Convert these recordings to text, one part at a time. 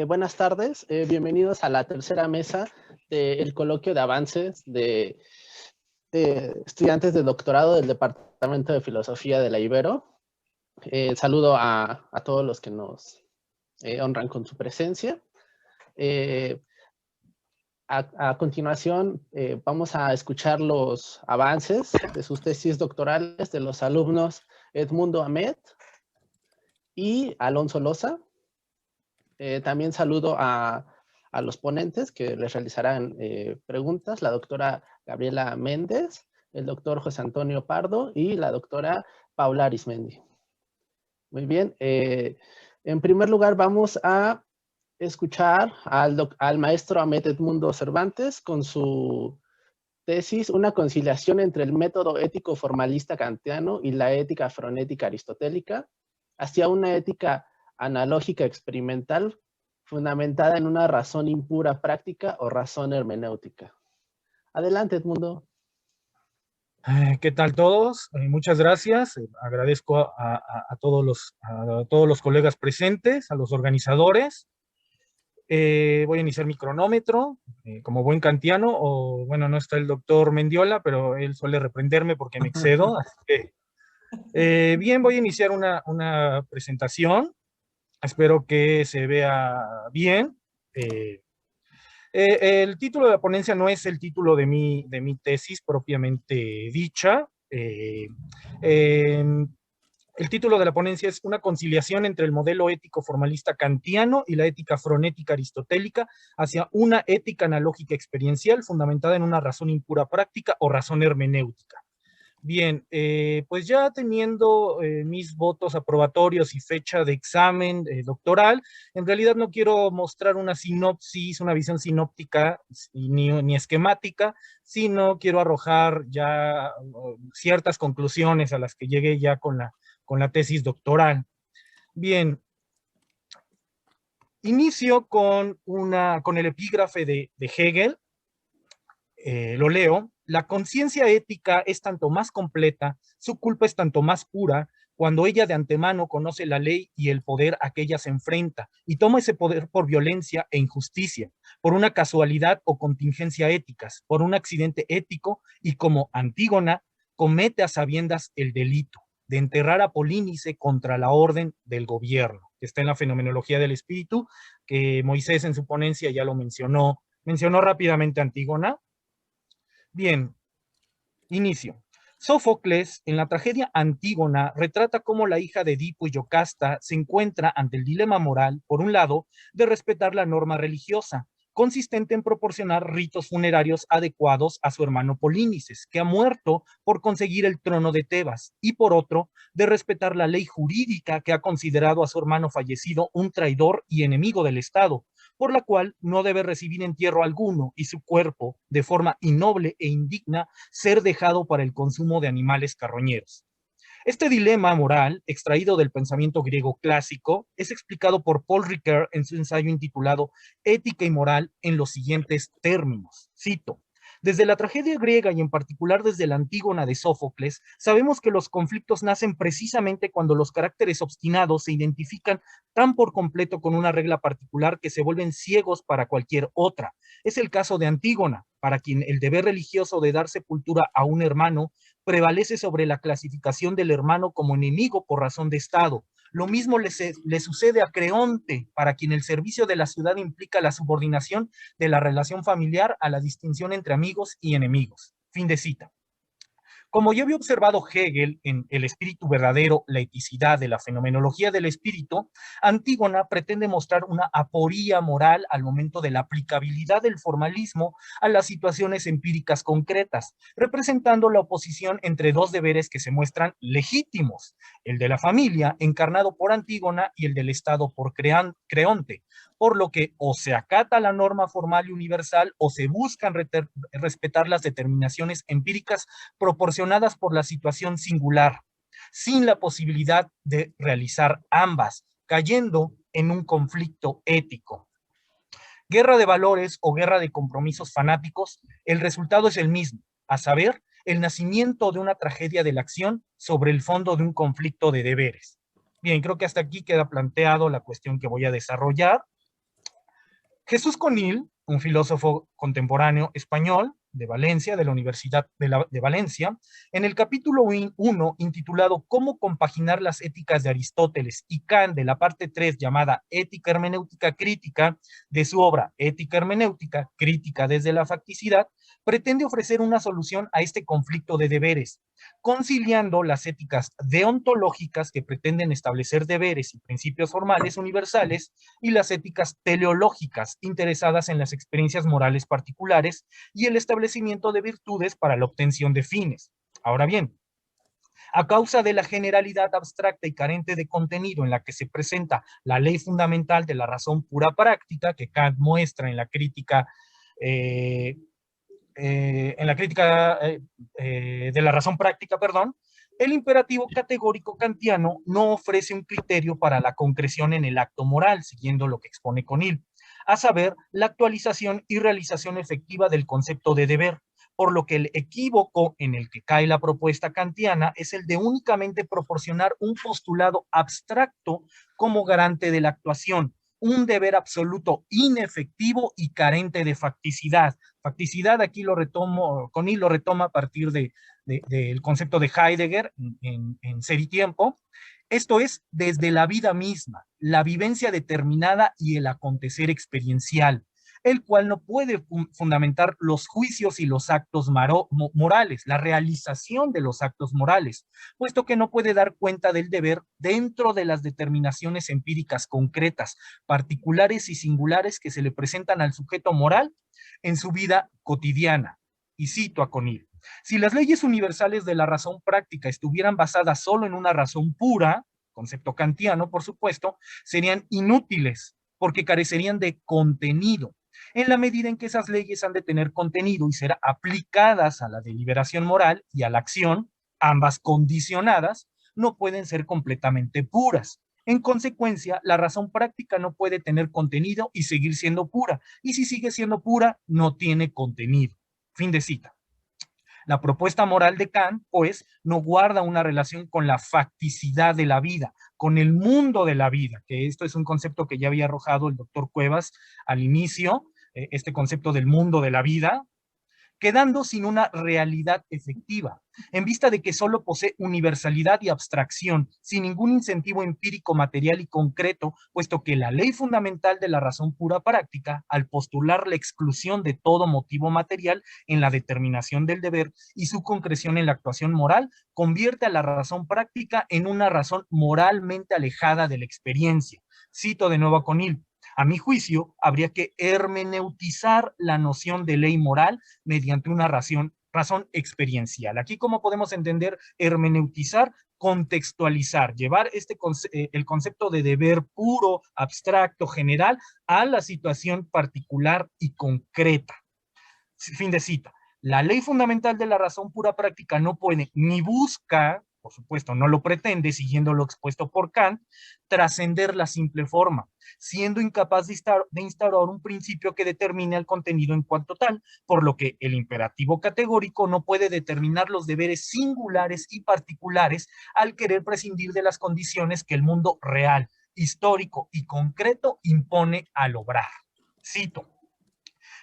Buenas tardes, bienvenidos a la tercera mesa del coloquio de avances de estudiantes de doctorado del Departamento de Filosofía de la Ibero. Saludo a todos los que nos honran con su presencia. A continuación, vamos a escuchar los avances de sus tesis doctorales de los alumnos Edmundo Ahmed y Alonso Loza. También saludo a los ponentes que les realizarán preguntas, la doctora Gabriela Méndez, el doctor José Antonio Pardo y la doctora Paula Arismendi. Muy bien, en primer lugar vamos a escuchar al maestro Ahmed Edmundo Cervantes con su tesis, una conciliación entre el método ético formalista kantiano y la ética frenética aristotélica, hacia una ética analógica experimental fundamentada en una razón impura práctica o razón hermenéutica. Adelante, Edmundo. ¿Qué tal todos? Muchas gracias. Agradezco a todos los colegas presentes, a los organizadores. Voy a iniciar mi cronómetro, como buen kantiano, o bueno, no está el doctor Mendiola, pero él suele reprenderme porque me excedo. Así que, bien, voy a iniciar una presentación. Espero que se vea bien. El título de la ponencia no es el título de mi tesis propiamente dicha. El título de la ponencia es una conciliación entre el modelo ético formalista kantiano y la ética frenética aristotélica hacia una ética analógica experiencial fundamentada en una razón impura práctica o razón hermenéutica. Bien, pues ya teniendo mis votos aprobatorios y fecha de examen doctoral, en realidad no quiero mostrar una sinopsis, una visión sinóptica ni esquemática, sino quiero arrojar ya ciertas conclusiones a las que llegué ya con la tesis doctoral. Bien, inicio con el epígrafe de Hegel. Lo leo: la conciencia ética es tanto más completa, su culpa es tanto más pura, cuando ella de antemano conoce la ley y el poder a que ella se enfrenta, y toma ese poder por violencia e injusticia, por una casualidad o contingencia éticas, por un accidente ético, y como Antígona, comete a sabiendas el delito de enterrar a Polínice contra la orden del gobierno, que está en la Fenomenología del Espíritu, que Moisés en su ponencia ya lo mencionó rápidamente Antígona. Bien, inicio. Sófocles, en la tragedia Antígona, retrata cómo la hija de Edipo y Yocasta se encuentra ante el dilema moral, por un lado, de respetar la norma religiosa, consistente en proporcionar ritos funerarios adecuados a su hermano Polínices, que ha muerto por conseguir el trono de Tebas, y por otro, de respetar la ley jurídica que ha considerado a su hermano fallecido un traidor y enemigo del Estado, por la cual no debe recibir entierro alguno y su cuerpo, de forma innoble e indigna, ser dejado para el consumo de animales carroñeros. Este dilema moral, extraído del pensamiento griego clásico, es explicado por Paul Ricoeur en su ensayo intitulado Ética y Moral en los siguientes términos. Cito: desde la tragedia griega y en particular desde la Antígona de Sófocles, sabemos que los conflictos nacen precisamente cuando los caracteres obstinados se identifican tan por completo con una regla particular que se vuelven ciegos para cualquier otra. Es el caso de Antígona, para quien el deber religioso de dar sepultura a un hermano prevalece sobre la clasificación del hermano como enemigo por razón de Estado. Lo mismo le sucede a Creonte, para quien el servicio de la ciudad implica la subordinación de la relación familiar a la distinción entre amigos y enemigos. Fin de cita. Como ya había observado Hegel en El espíritu verdadero, la eticidad de la fenomenología del espíritu, Antígona pretende mostrar una aporía moral al momento de la aplicabilidad del formalismo a las situaciones empíricas concretas, representando la oposición entre dos deberes que se muestran legítimos: el de la familia, encarnado por Antígona, y el del Estado por Creonte, por lo que o se acata la norma formal y universal o se buscan respetar las determinaciones empíricas proporcionadas por la situación singular, sin la posibilidad de realizar ambas, cayendo en un conflicto ético. Guerra de valores o guerra de compromisos fanáticos, el resultado es el mismo, a saber, el nacimiento de una tragedia de la acción sobre el fondo de un conflicto de deberes. Bien, creo que hasta aquí queda planteado la cuestión que voy a desarrollar. Jesús Conil, un filósofo contemporáneo español de Valencia, de la Universidad de Valencia, en el capítulo 1, intitulado ¿Cómo compaginar las éticas de Aristóteles y Kant, de la parte 3, llamada Ética Hermenéutica Crítica, de su obra Ética Hermenéutica Crítica desde la facticidad, pretende ofrecer una solución a este conflicto de deberes, conciliando las éticas deontológicas que pretenden establecer deberes y principios formales universales y las éticas teleológicas interesadas en las experiencias morales particulares y el establecimiento de virtudes para la obtención de fines. Ahora bien, a causa de la generalidad abstracta y carente de contenido en la que se presenta la ley fundamental de la razón pura práctica, que Kant muestra en la crítica de la razón práctica, perdón, el imperativo categórico kantiano no ofrece un criterio para la concreción en el acto moral, siguiendo lo que expone Conil, a saber, la actualización y realización efectiva del concepto de deber, por lo que el equívoco en el que cae la propuesta kantiana es el de únicamente proporcionar un postulado abstracto como garante de la actuación, un deber absoluto inefectivo y carente de facticidad. Facticidad aquí lo retomo, Conil lo retoma a partir del concepto de Heidegger en Ser y Tiempo. Esto es, desde la vida misma, la vivencia determinada y el acontecer experiencial, el cual no puede fundamentar los juicios y los actos morales, la realización de los actos morales, puesto que no puede dar cuenta del deber dentro de las determinaciones empíricas concretas, particulares y singulares que se le presentan al sujeto moral en su vida cotidiana. Y cito a Conil: si las leyes universales de la razón práctica estuvieran basadas solo en una razón pura, concepto kantiano, por supuesto, serían inútiles porque carecerían de contenido. En la medida en que esas leyes han de tener contenido y ser aplicadas a la deliberación moral y a la acción, ambas condicionadas, no pueden ser completamente puras. En consecuencia, la razón práctica no puede tener contenido y seguir siendo pura, y si sigue siendo pura, no tiene contenido. Fin de cita. La propuesta moral de Kant, pues, no guarda una relación con la facticidad de la vida, con el mundo de la vida, que esto es un concepto que ya había arrojado el doctor Cuevas al inicio, este concepto del mundo de la vida, quedando sin una realidad efectiva, en vista de que solo posee universalidad y abstracción, sin ningún incentivo empírico, material y concreto, puesto que la ley fundamental de la razón pura práctica, al postular la exclusión de todo motivo material en la determinación del deber y su concreción en la actuación moral, convierte a la razón práctica en una razón moralmente alejada de la experiencia. Cito de nuevo a Conil: a mi juicio, habría que hermeneutizar la noción de ley moral mediante una razón experiencial. Aquí, ¿cómo podemos entender hermeneutizar? Contextualizar, llevar el concepto de deber puro, abstracto, general, a la situación particular y concreta. Fin de cita. La ley fundamental de la razón pura práctica no puede ni busca, por supuesto, no lo pretende, siguiendo lo expuesto por Kant, trascender la simple forma, siendo incapaz de instaurar un principio que determine el contenido en cuanto tal, por lo que el imperativo categórico no puede determinar los deberes singulares y particulares al querer prescindir de las condiciones que el mundo real, histórico y concreto impone al obrar. Cito: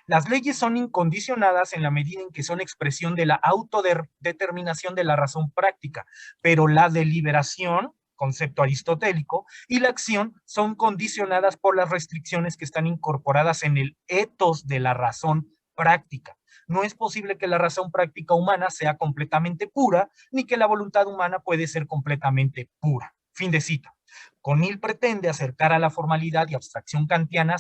las leyes son incondicionadas en la medida en que son expresión de la autodeterminación de la razón práctica, pero la deliberación, concepto aristotélico, y la acción son condicionadas por las restricciones que están incorporadas en el ethos de la razón práctica. No es posible que la razón práctica humana sea completamente pura, ni que la voluntad humana puede ser completamente pura. Fin de cita. Conil pretende acercar a la formalidad y abstracción kantiana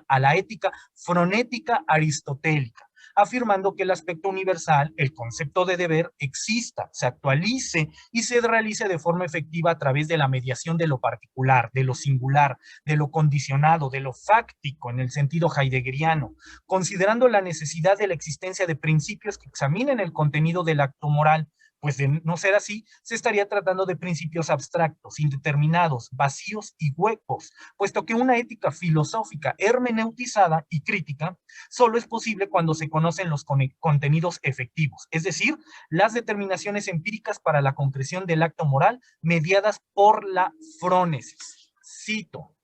a la ética fronética aristotélica, afirmando que el aspecto universal, el concepto de deber, exista, se actualice y se realice de forma efectiva a través de la mediación de lo particular, de lo singular, de lo condicionado, de lo fáctico en el sentido heideggeriano, considerando la necesidad de la existencia de principios que examinen el contenido del acto moral, pues de no ser así, se estaría tratando de principios abstractos, indeterminados, vacíos y huecos, puesto que una ética filosófica hermeneutizada y crítica solo es posible cuando se conocen los contenidos efectivos, es decir, las determinaciones empíricas para la concreción del acto moral mediadas por la frónesis. Cito: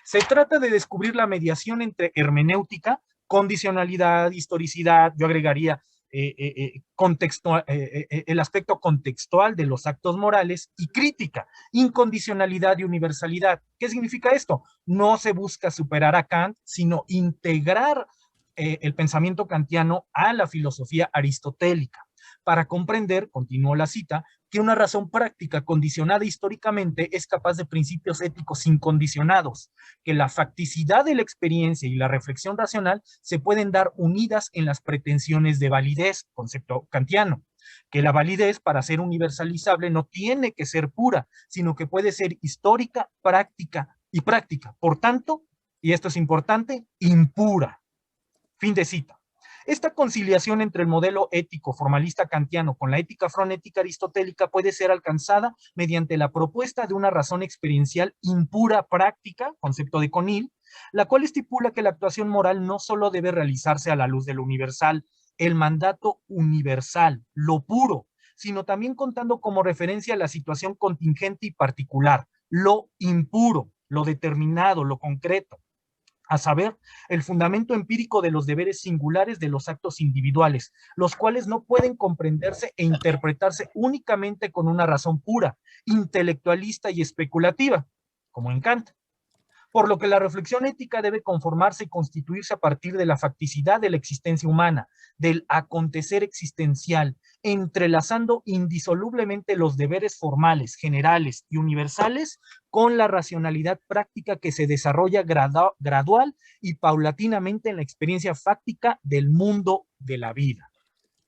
Se trata de descubrir la mediación entre hermenéutica, condicionalidad, historicidad, yo agregaría el aspecto contextual de los actos morales y crítica, incondicionalidad y universalidad. ¿Qué significa esto? No se busca superar a Kant, sino integrar el pensamiento kantiano a la filosofía aristotélica para comprender, continuó la cita, que una razón práctica condicionada históricamente es capaz de principios éticos incondicionados, que la facticidad de la experiencia y la reflexión racional se pueden dar unidas en las pretensiones de validez, concepto kantiano, que la validez para ser universalizable no tiene que ser pura, sino que puede ser histórica, práctica y práctica. Por tanto, y esto es importante, impura. Fin de cita. Esta conciliación entre el modelo ético formalista kantiano con la ética fronética aristotélica puede ser alcanzada mediante la propuesta de una razón experiencial impura práctica, concepto de Conil, la cual estipula que la actuación moral no solo debe realizarse a la luz de lo universal, el mandato universal, lo puro, sino también contando como referencia la situación contingente y particular, lo impuro, lo determinado, lo concreto, a saber, el fundamento empírico de los deberes singulares de los actos individuales, los cuales no pueden comprenderse e interpretarse únicamente con una razón pura, intelectualista y especulativa, como en Kant. Por lo que la reflexión ética debe conformarse y constituirse a partir de la facticidad de la existencia humana, del acontecer existencial, entrelazando indisolublemente los deberes formales, generales y universales con la racionalidad práctica que se desarrolla gradual y paulatinamente en la experiencia fáctica del mundo de la vida.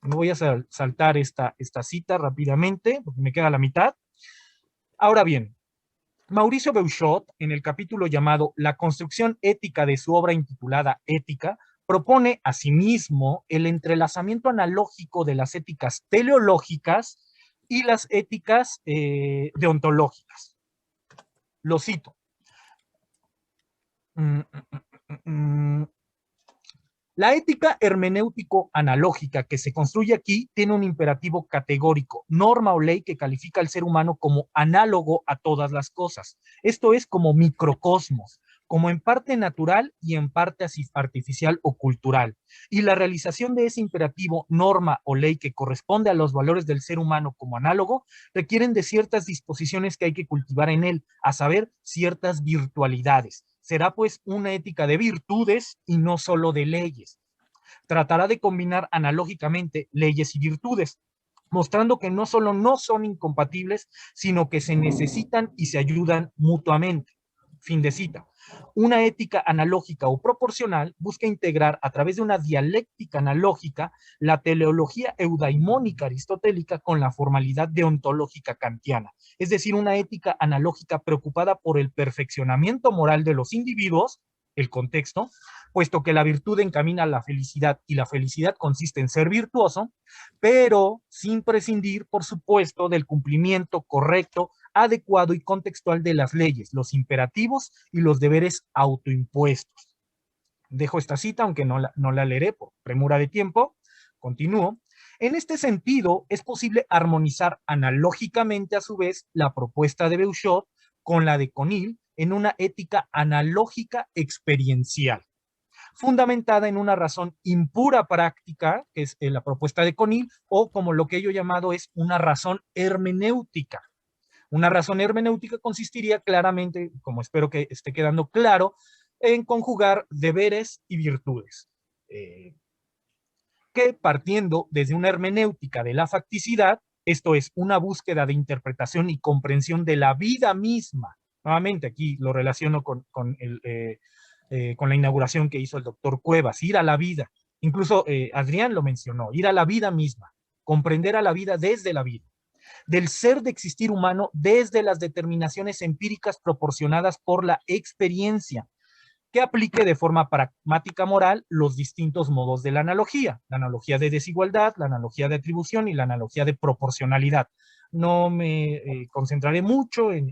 Me voy a saltar esta cita rápidamente, porque me queda la mitad. Ahora bien, Mauricio Beuchot, en el capítulo llamado La construcción ética de su obra intitulada Ética, propone asimismo el entrelazamiento analógico de las éticas teleológicas y las éticas deontológicas. Lo cito. La ética hermenéutico-analógica que se construye aquí tiene un imperativo categórico, norma o ley que califica al ser humano como análogo a todas las cosas. Esto es como microcosmos, como en parte natural y en parte artificial o cultural. Y la realización de ese imperativo, norma o ley que corresponde a los valores del ser humano como análogo, requieren de ciertas disposiciones que hay que cultivar en él, a saber, ciertas virtualidades. Será pues una ética de virtudes y no solo de leyes. Tratará de combinar analógicamente leyes y virtudes, mostrando que no solo no son incompatibles, sino que se necesitan y se ayudan mutuamente. Fin de cita. Una ética analógica o proporcional busca integrar a través de una dialéctica analógica la teleología eudaimónica aristotélica con la formalidad deontológica kantiana, es decir, una ética analógica preocupada por el perfeccionamiento moral de los individuos, el contexto, puesto que la virtud encamina a la felicidad y la felicidad consiste en ser virtuoso, pero sin prescindir, por supuesto, del cumplimiento correcto, adecuado y contextual de las leyes, los imperativos y los deberes autoimpuestos. Dejo esta cita, aunque no la leeré por premura de tiempo. Continúo. En este sentido, es posible armonizar analógicamente, a su vez, la propuesta de Beuchot con la de Conil en una ética analógica experiencial, fundamentada en una razón impura práctica, que es la propuesta de Conil, o como lo que yo he llamado es una razón hermenéutica. Una razón hermenéutica consistiría claramente, como espero que esté quedando claro, en conjugar deberes y virtudes, que partiendo desde una hermenéutica de la facticidad, esto es, una búsqueda de interpretación y comprensión de la vida misma. Nuevamente aquí lo relaciono con la inauguración que hizo el doctor Cuevas, ir a la vida. Incluso Adrián lo mencionó, ir a la vida misma, comprender a la vida desde la vida, del ser de existir humano desde las determinaciones empíricas proporcionadas por la experiencia, que aplique de forma pragmática moral los distintos modos de la analogía de desigualdad, la analogía de atribución y la analogía de proporcionalidad. No me concentraré mucho en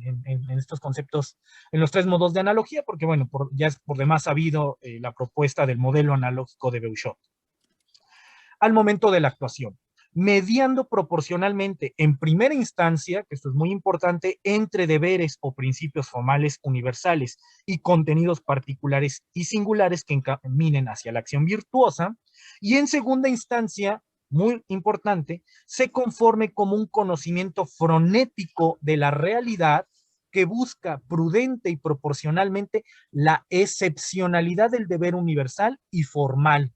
estos conceptos, en los tres modos de analogía, porque bueno, ya es por demás sabido la propuesta del modelo analógico de Beuchot. Al momento de la actuación. mediando proporcionalmente en primera instancia, que esto es muy importante, entre deberes o principios formales universales y contenidos particulares y singulares que encaminen hacia la acción virtuosa, y en segunda instancia, muy importante, se conforme como un conocimiento fonético de la realidad que busca prudente y proporcionalmente la excepcionalidad del deber universal y formal.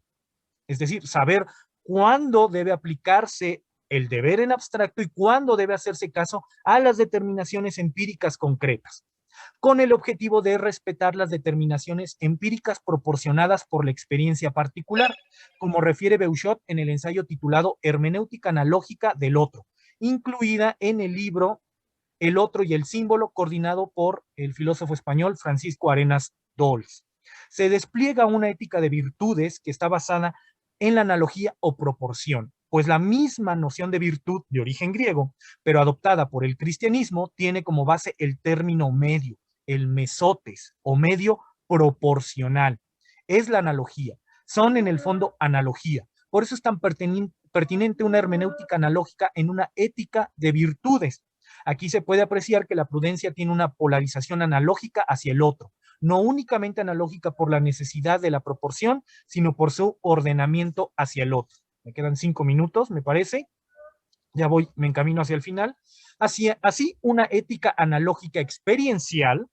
Es decir, saber cuándo debe aplicarse el deber en abstracto y cuándo debe hacerse caso a las determinaciones empíricas concretas, con el objetivo de respetar las determinaciones empíricas proporcionadas por la experiencia particular, como refiere Beuchot en el ensayo titulado Hermenéutica analógica del otro, incluida en el libro El otro y el símbolo, coordinado por el filósofo español Francisco Arenas Dols. Se despliega una ética de virtudes que está basada en la analogía o proporción, pues la misma noción de virtud de origen griego, pero adoptada por el cristianismo, tiene como base el término medio, el mesotes o medio proporcional. Es la analogía, son en el fondo analogía. Por eso es tan pertinente una hermenéutica analógica en una ética de virtudes. Aquí se puede apreciar que la prudencia tiene una polarización analógica hacia el otro, no únicamente analógica por la necesidad de la proporción, sino por su ordenamiento hacia el otro. Me quedan 5 minutos, me parece. Ya voy, me encamino hacia el final. Así, una ética analógica experiencial,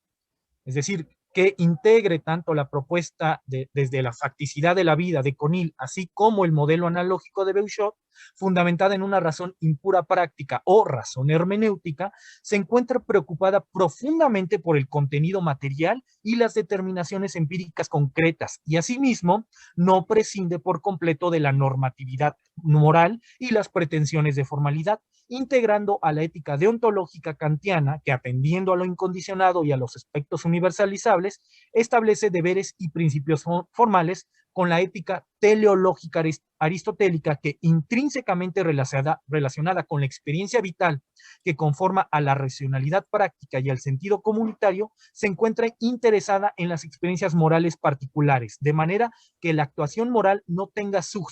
es decir, que integre tanto la propuesta desde la facticidad de la vida de Conil, así como el modelo analógico de Beuchot, fundamentada en una razón impura práctica o razón hermenéutica, se encuentra preocupada profundamente por el contenido material y las determinaciones empíricas concretas, y asimismo no prescinde por completo de la normatividad moral y las pretensiones de formalidad, integrando a la ética deontológica kantiana, que atendiendo a lo incondicionado y a los aspectos universalizables, establece deberes y principios formales con la ética teleológica aristotélica, que intrínsecamente relacionada con la experiencia vital que conforma a la racionalidad práctica y al sentido comunitario, se encuentra interesada en las experiencias morales particulares, de manera que la actuación moral no tenga su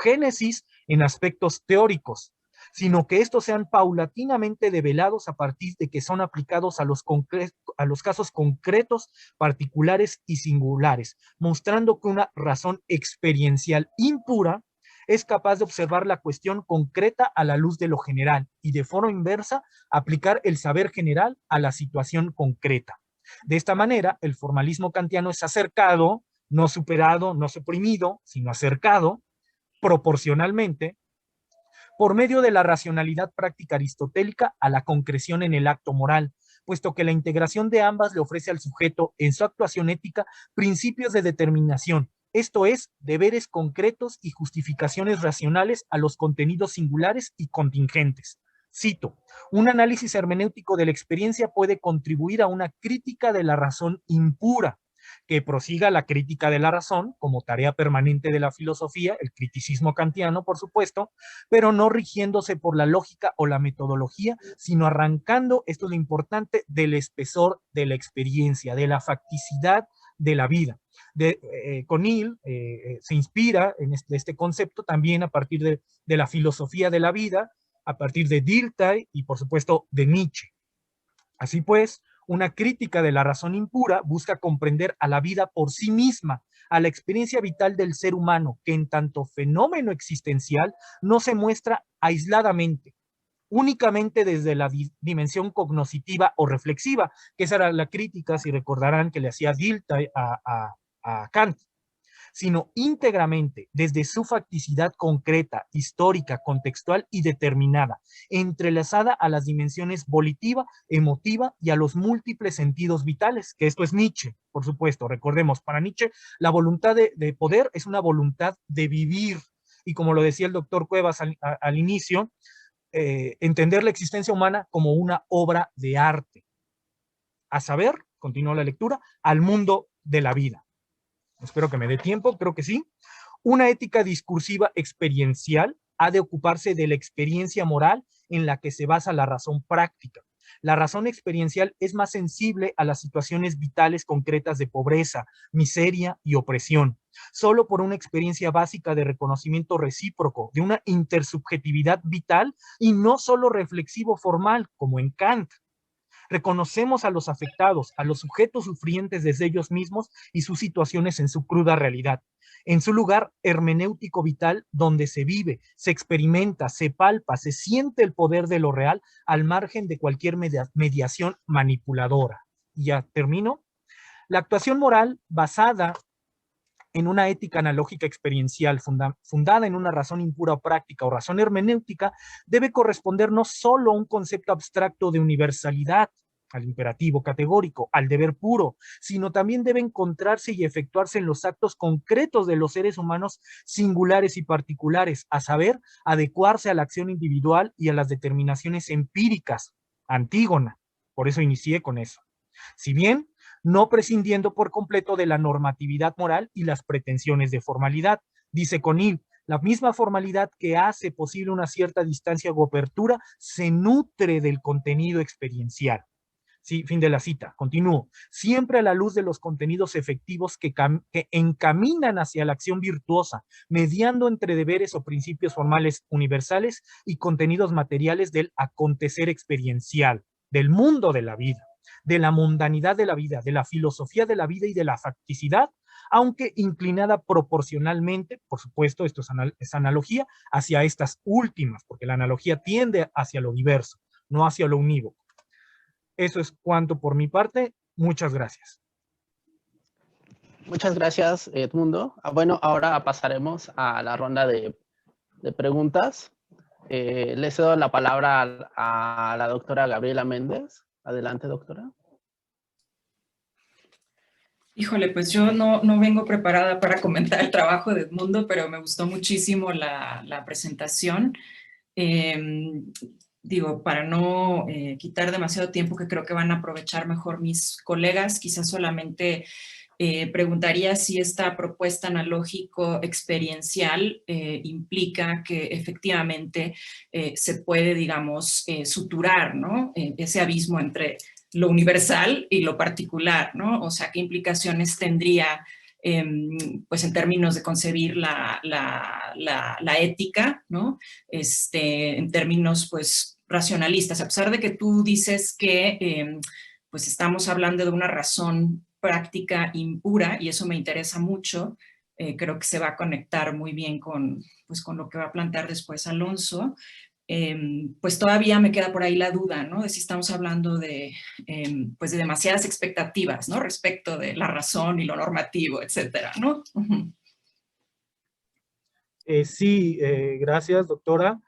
génesis en aspectos teóricos, sino que estos sean paulatinamente develados a partir de que son aplicados a los casos concretos, particulares y singulares, mostrando que una razón experiencial impura es capaz de observar la cuestión concreta a la luz de lo general y de forma inversa aplicar el saber general a la situación concreta. De esta manera, el formalismo kantiano es acercado, no superado, no suprimido, sino acercado proporcionalmente por medio de la racionalidad práctica aristotélica a la concreción en el acto moral, puesto que la integración de ambas le ofrece al sujeto en su actuación ética principios de determinación, esto es, deberes concretos y justificaciones racionales a los contenidos singulares y contingentes. Cito, un análisis hermenéutico de la experiencia puede contribuir a una crítica de la razón impura, que prosiga la crítica de la razón como tarea permanente de la filosofía, el criticismo kantiano, por supuesto, pero no rigiéndose por la lógica o la metodología, sino arrancando, esto es lo importante, del espesor de la experiencia, de la facticidad de la vida. Conil se inspira en este concepto también a partir de la filosofía de la vida, a partir de Dilthey y, por supuesto, de Nietzsche. Así pues, una crítica de la razón impura busca comprender a la vida por sí misma, a la experiencia vital del ser humano, que en tanto fenómeno existencial no se muestra aisladamente, únicamente desde la dimensión cognoscitiva o reflexiva, que esa era la crítica, si recordarán, que le hacía Dilthey a Kant, sino íntegramente desde su facticidad concreta, histórica, contextual y determinada, entrelazada a las dimensiones volitiva, emotiva y a los múltiples sentidos vitales, que esto es Nietzsche, por supuesto. Recordemos, para Nietzsche la voluntad de poder es una voluntad de vivir, y como lo decía el doctor Cuevas al inicio, entender la existencia humana como una obra de arte. A saber, continúo la lectura, al mundo de la vida. Espero que me dé tiempo, creo que sí. Una ética discursiva experiencial ha de ocuparse de la experiencia moral en la que se basa la razón práctica, La razón experiencial es más sensible a las situaciones vitales concretas de pobreza, miseria y opresión. Solo por una experiencia básica de reconocimiento recíproco, de una intersubjetividad vital y no solo reflexivo formal, como en Kant. Reconocemos a los afectados, a los sujetos sufrientes desde ellos mismos y sus situaciones en su cruda realidad, en su lugar hermenéutico vital donde se vive, se experimenta, se palpa, se siente el poder de lo real al margen de cualquier mediación manipuladora. Y ya termino. La actuación moral basada en una ética analógica experiencial fundada en una razón impura o práctica o razón hermenéutica, debe corresponder no solo a un concepto abstracto de universalidad, al imperativo categórico, al deber puro, sino también debe encontrarse y efectuarse en los actos concretos de los seres humanos singulares y particulares, a saber, adecuarse a la acción individual y a las determinaciones empíricas. Antígona, por eso inicié con eso. Si bien no prescindiendo por completo de la normatividad moral y las pretensiones de formalidad. Dice Conil, la misma formalidad que hace posible una cierta distancia o apertura se nutre del contenido experiencial. Sí, fin de la cita. Continúo. Siempre a la luz de los contenidos efectivos que encaminan hacia la acción virtuosa, mediando entre deberes o principios formales universales y contenidos materiales del acontecer experiencial, del mundo de la vida, de la mundanidad de la vida, de la filosofía de la vida y de la facticidad, aunque inclinada proporcionalmente, por supuesto, esto es analogía, hacia estas últimas, porque la analogía tiende hacia lo diverso, no hacia lo unívoco. Eso es cuanto por mi parte. Muchas gracias. Muchas gracias, Edmundo. Bueno, ahora pasaremos a la ronda de preguntas. Le cedo la palabra a la doctora Gabriela Méndez. Adelante, doctora. Híjole, pues yo no vengo preparada para comentar el trabajo de Edmundo, pero me gustó muchísimo la presentación. Digo, para no quitar demasiado tiempo, que creo que van a aprovechar mejor mis colegas, quizás solamente preguntaría si esta propuesta analógico-experiencial implica que efectivamente se puede, digamos, suturar, ¿no? Ese abismo entre lo universal y lo particular, ¿no? O sea, ¿qué implicaciones tendría, pues en términos de concebir la ética, ¿no? En términos, pues, racionalistas, a pesar de que tú dices que, pues, estamos hablando de una razón práctica impura, y eso me interesa mucho, creo que se va a conectar muy bien con, pues, con lo que va a plantear después Alonso. Pues todavía me queda por ahí la duda, ¿no? De si estamos hablando de, pues de demasiadas expectativas, ¿no? Respecto de la razón y lo normativo, etcétera, ¿no? Sí, gracias, doctora.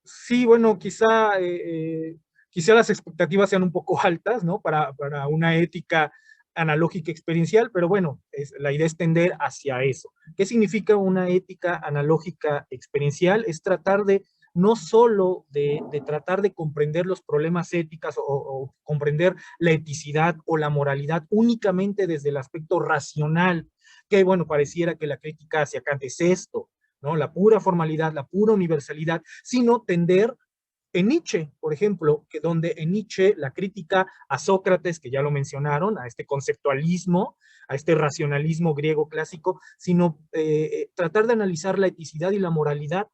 Sí, bueno, quizá las expectativas sean un poco altas, ¿no? Para una ética analógica experiencial, pero bueno, la idea es tender hacia eso. ¿Qué significa una ética analógica experiencial? Es tratar de no solo de tratar de comprender los problemas éticos o comprender la eticidad o la moralidad únicamente desde el aspecto racional, que bueno, pareciera que la crítica hacia Kant es esto, ¿no? La pura formalidad, la pura universalidad, sino tender en Nietzsche, por ejemplo, que donde en Nietzsche la crítica a Sócrates, que ya lo mencionaron, a este conceptualismo, a este racionalismo griego clásico, sino tratar de analizar la eticidad y la moralidad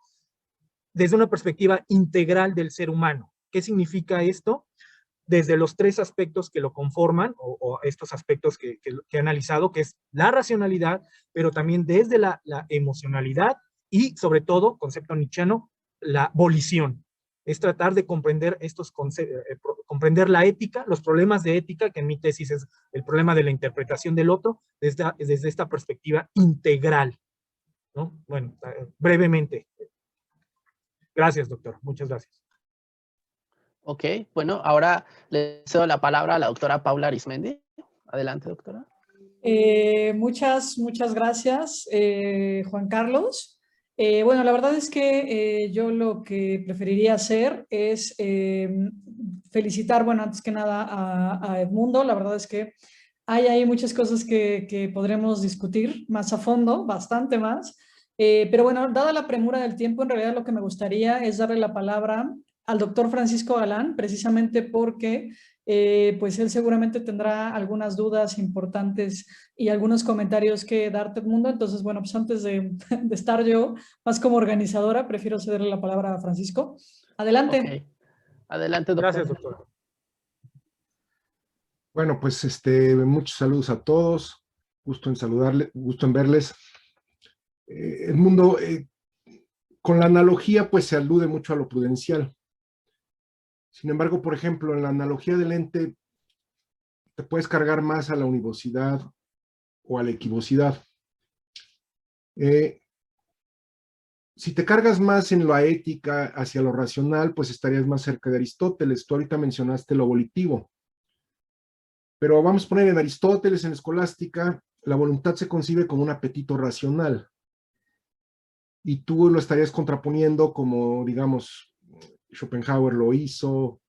desde una perspectiva integral del ser humano. ¿Qué significa esto? Desde los tres aspectos que lo conforman, o estos aspectos que he analizado, que es la racionalidad, pero también desde la emocionalidad y, sobre todo, concepto nietzscheano, la volición. Es tratar de comprender comprender la ética, los problemas de ética, que en mi tesis es el problema de la interpretación del otro, desde esta perspectiva integral, ¿no? Bueno, brevemente. Gracias, doctor. Muchas gracias. Ok, bueno, ahora le cedo la palabra a la doctora Paula Arismendi. Adelante, doctora. Muchas gracias, Juan Carlos. Bueno, la verdad es que yo lo que preferiría hacer es felicitar, bueno, antes que nada a Edmundo. La verdad es que hay ahí muchas cosas que podremos discutir más a fondo, bastante más. Pero bueno, dada la premura del tiempo, en realidad lo que me gustaría es darle la palabra al doctor Francisco Galán, precisamente porque pues él seguramente tendrá algunas dudas importantes y algunos comentarios que darte, Edmundo. Entonces, bueno, pues antes de estar yo más como organizadora, prefiero cederle la palabra a Francisco. Adelante. Ok. Adelante, doctor. Gracias, doctor. Bueno, pues muchos saludos a todos. Gusto en saludarles, gusto en verles. Edmundo, con la analogía pues se alude mucho a lo prudencial. Sin embargo, por ejemplo, en la analogía del ente te puedes cargar más a la univocidad o a la equivocidad. Si te cargas más en la ética hacia lo racional, pues estarías más cerca de Aristóteles. Tú ahorita mencionaste lo volitivo. Pero vamos a poner en Aristóteles, en Escolástica, la voluntad se concibe como un apetito racional. Y tú lo estarías contraponiendo como, digamos, Schopenhauer lo hizo,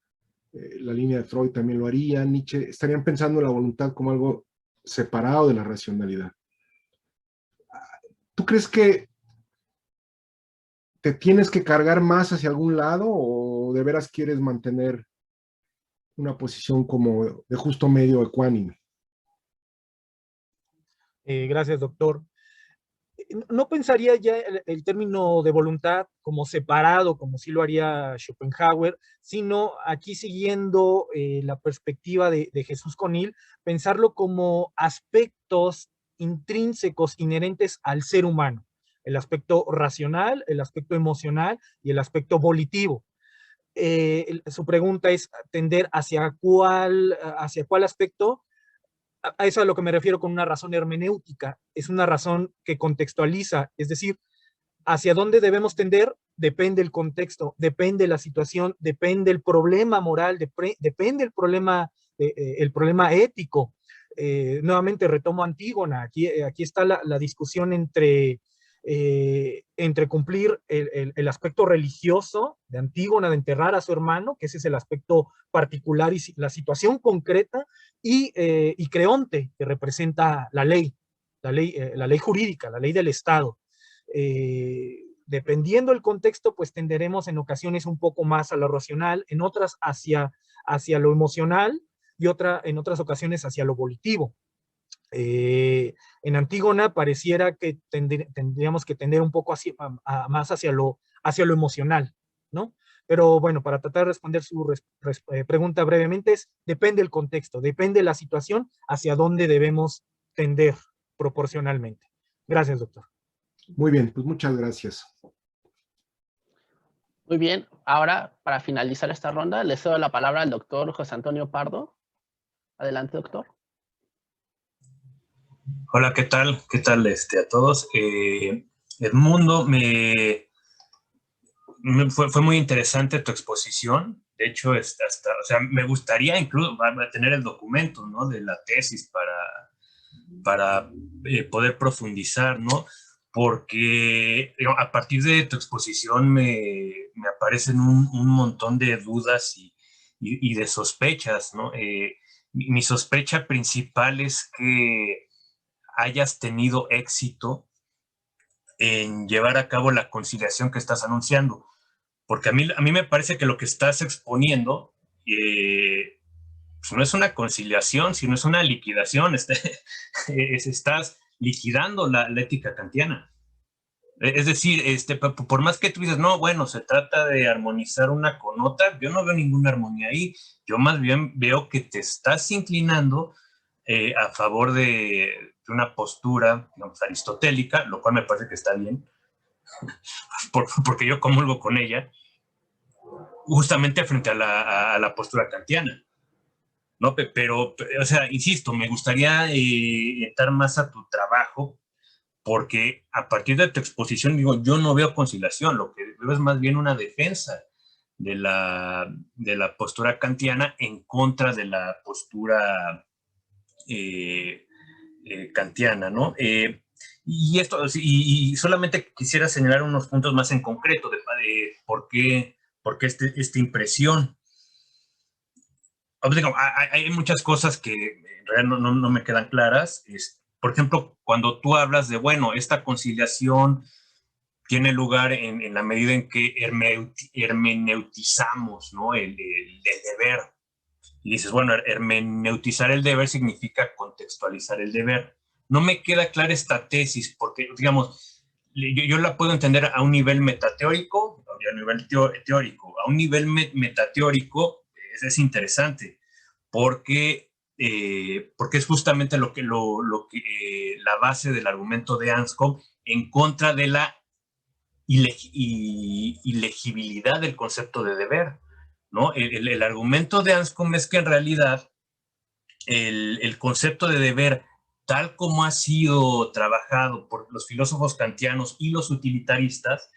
la línea de Freud también lo haría, Nietzsche, estarían pensando en la voluntad como algo separado de la racionalidad. ¿Tú crees que te tienes que cargar más hacia algún lado o de veras quieres mantener una posición como de justo medio ecuánime? Gracias, doctor. No pensaría ya el término de voluntad como separado, como sí lo haría Schopenhauer, sino aquí siguiendo la perspectiva de Jesús Conil, pensarlo como aspectos intrínsecos, inherentes al ser humano. El aspecto racional, el aspecto emocional y el aspecto volitivo. Su pregunta es tender hacia cuál aspecto. A eso es a lo que me refiero con una razón hermenéutica. Es una razón que contextualiza, es decir, hacia dónde debemos tender depende el contexto, depende la situación, depende el problema moral, depende el problema ético. Nuevamente retomo Antígona. Aquí está la discusión entre cumplir el aspecto religioso de Antígona, de enterrar a su hermano, que ese es el aspecto particular y la situación concreta, y Creonte, que representa la ley jurídica, la ley del Estado. Dependiendo del contexto, pues tenderemos en ocasiones un poco más a lo racional, en otras hacia lo emocional y en otras ocasiones hacia lo volitivo. En Antígona pareciera que tendríamos que tender un poco más hacia lo emocional, ¿no? Pero bueno, para tratar de responder su pregunta brevemente, depende el contexto, depende la situación, hacia dónde debemos tender proporcionalmente. Gracias, doctor. Muy bien, pues muchas gracias. Muy bien, ahora para finalizar esta ronda, le cedo la palabra al doctor José Antonio Pardo. Adelante, doctor. Hola, ¿qué tal? ¿Qué tal a todos? Edmundo, fue muy interesante tu exposición. De hecho, o sea, me gustaría incluso tener el documento, ¿no?, de la tesis para poder profundizar, ¿no? Porque a partir de tu exposición me aparecen un montón de dudas y de sospechas, ¿no? Mi sospecha principal es que hayas tenido éxito en llevar a cabo la conciliación que estás anunciando. Porque a mí me parece que lo que estás exponiendo pues no es una conciliación, sino es una liquidación. Estás liquidando la ética kantiana. Es decir, por más que tú dices, no, bueno, se trata de armonizar una con otra, yo no veo ninguna armonía ahí. Yo más bien veo que te estás inclinando a favor de una postura, digamos, aristotélica, lo cual me parece que está bien, porque yo comulgo con ella, justamente frente a la postura kantiana, ¿no? Pero, o sea, insisto, me gustaría entrar más a tu trabajo, porque a partir de tu exposición, digo, yo no veo conciliación, lo que veo es más bien una defensa de la postura kantiana en contra de la postura kantiana, ¿no? Y solamente quisiera señalar unos puntos más en concreto de por qué esta impresión. Hay muchas cosas que en realidad no me quedan claras. Por ejemplo, cuando tú hablas de, bueno, esta conciliación tiene lugar en la medida en que hermeneutizamos, ¿no? el deber. Y dices, bueno, hermeneutizar el deber significa contextualizar el deber. No me queda clara esta tesis, porque, digamos, yo la puedo entender a un nivel metateórico, a un nivel teórico. A un nivel metateórico es interesante, porque es justamente lo que la base del argumento de Anscombe en contra de la ilegibilidad del concepto de deber, ¿no? El argumento de Anscombe es que en realidad el concepto de deber, tal como ha sido trabajado por los filósofos kantianos y los utilitaristas,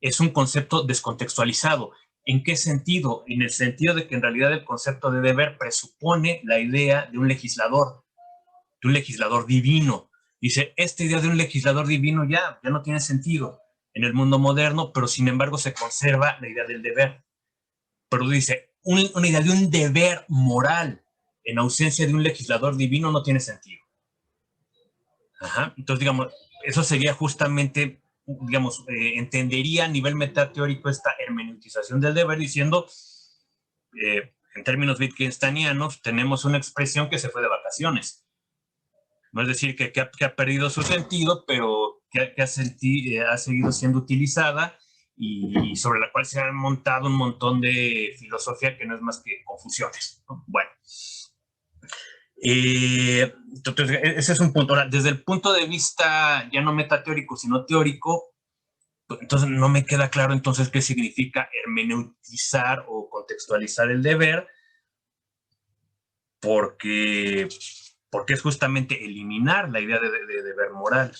es un concepto descontextualizado. ¿En qué sentido? En el sentido de que en realidad el concepto de deber presupone la idea de un legislador divino. Dice, esta idea de un legislador divino ya no tiene sentido en el mundo moderno, pero sin embargo se conserva la idea del deber. Pero dice, una idea de un deber moral en ausencia de un legislador divino no tiene sentido. Ajá. Entonces, digamos, eso sería justamente, digamos, entendería a nivel metateórico esta hermeneutización del deber diciendo, en términos wittgensteinianos, tenemos una expresión que se fue de vacaciones. No es decir que ha perdido su sentido, pero que ha seguido siendo utilizada y sobre la cual se han montado un montón de filosofía que no es más que confusiones, ¿no? Bueno. Entonces, ese es un punto. Ahora, desde el punto de vista ya no metateórico, sino teórico, pues, entonces no me queda claro entonces qué significa hermeneutizar o contextualizar el deber, porque es justamente eliminar la idea de deber moral,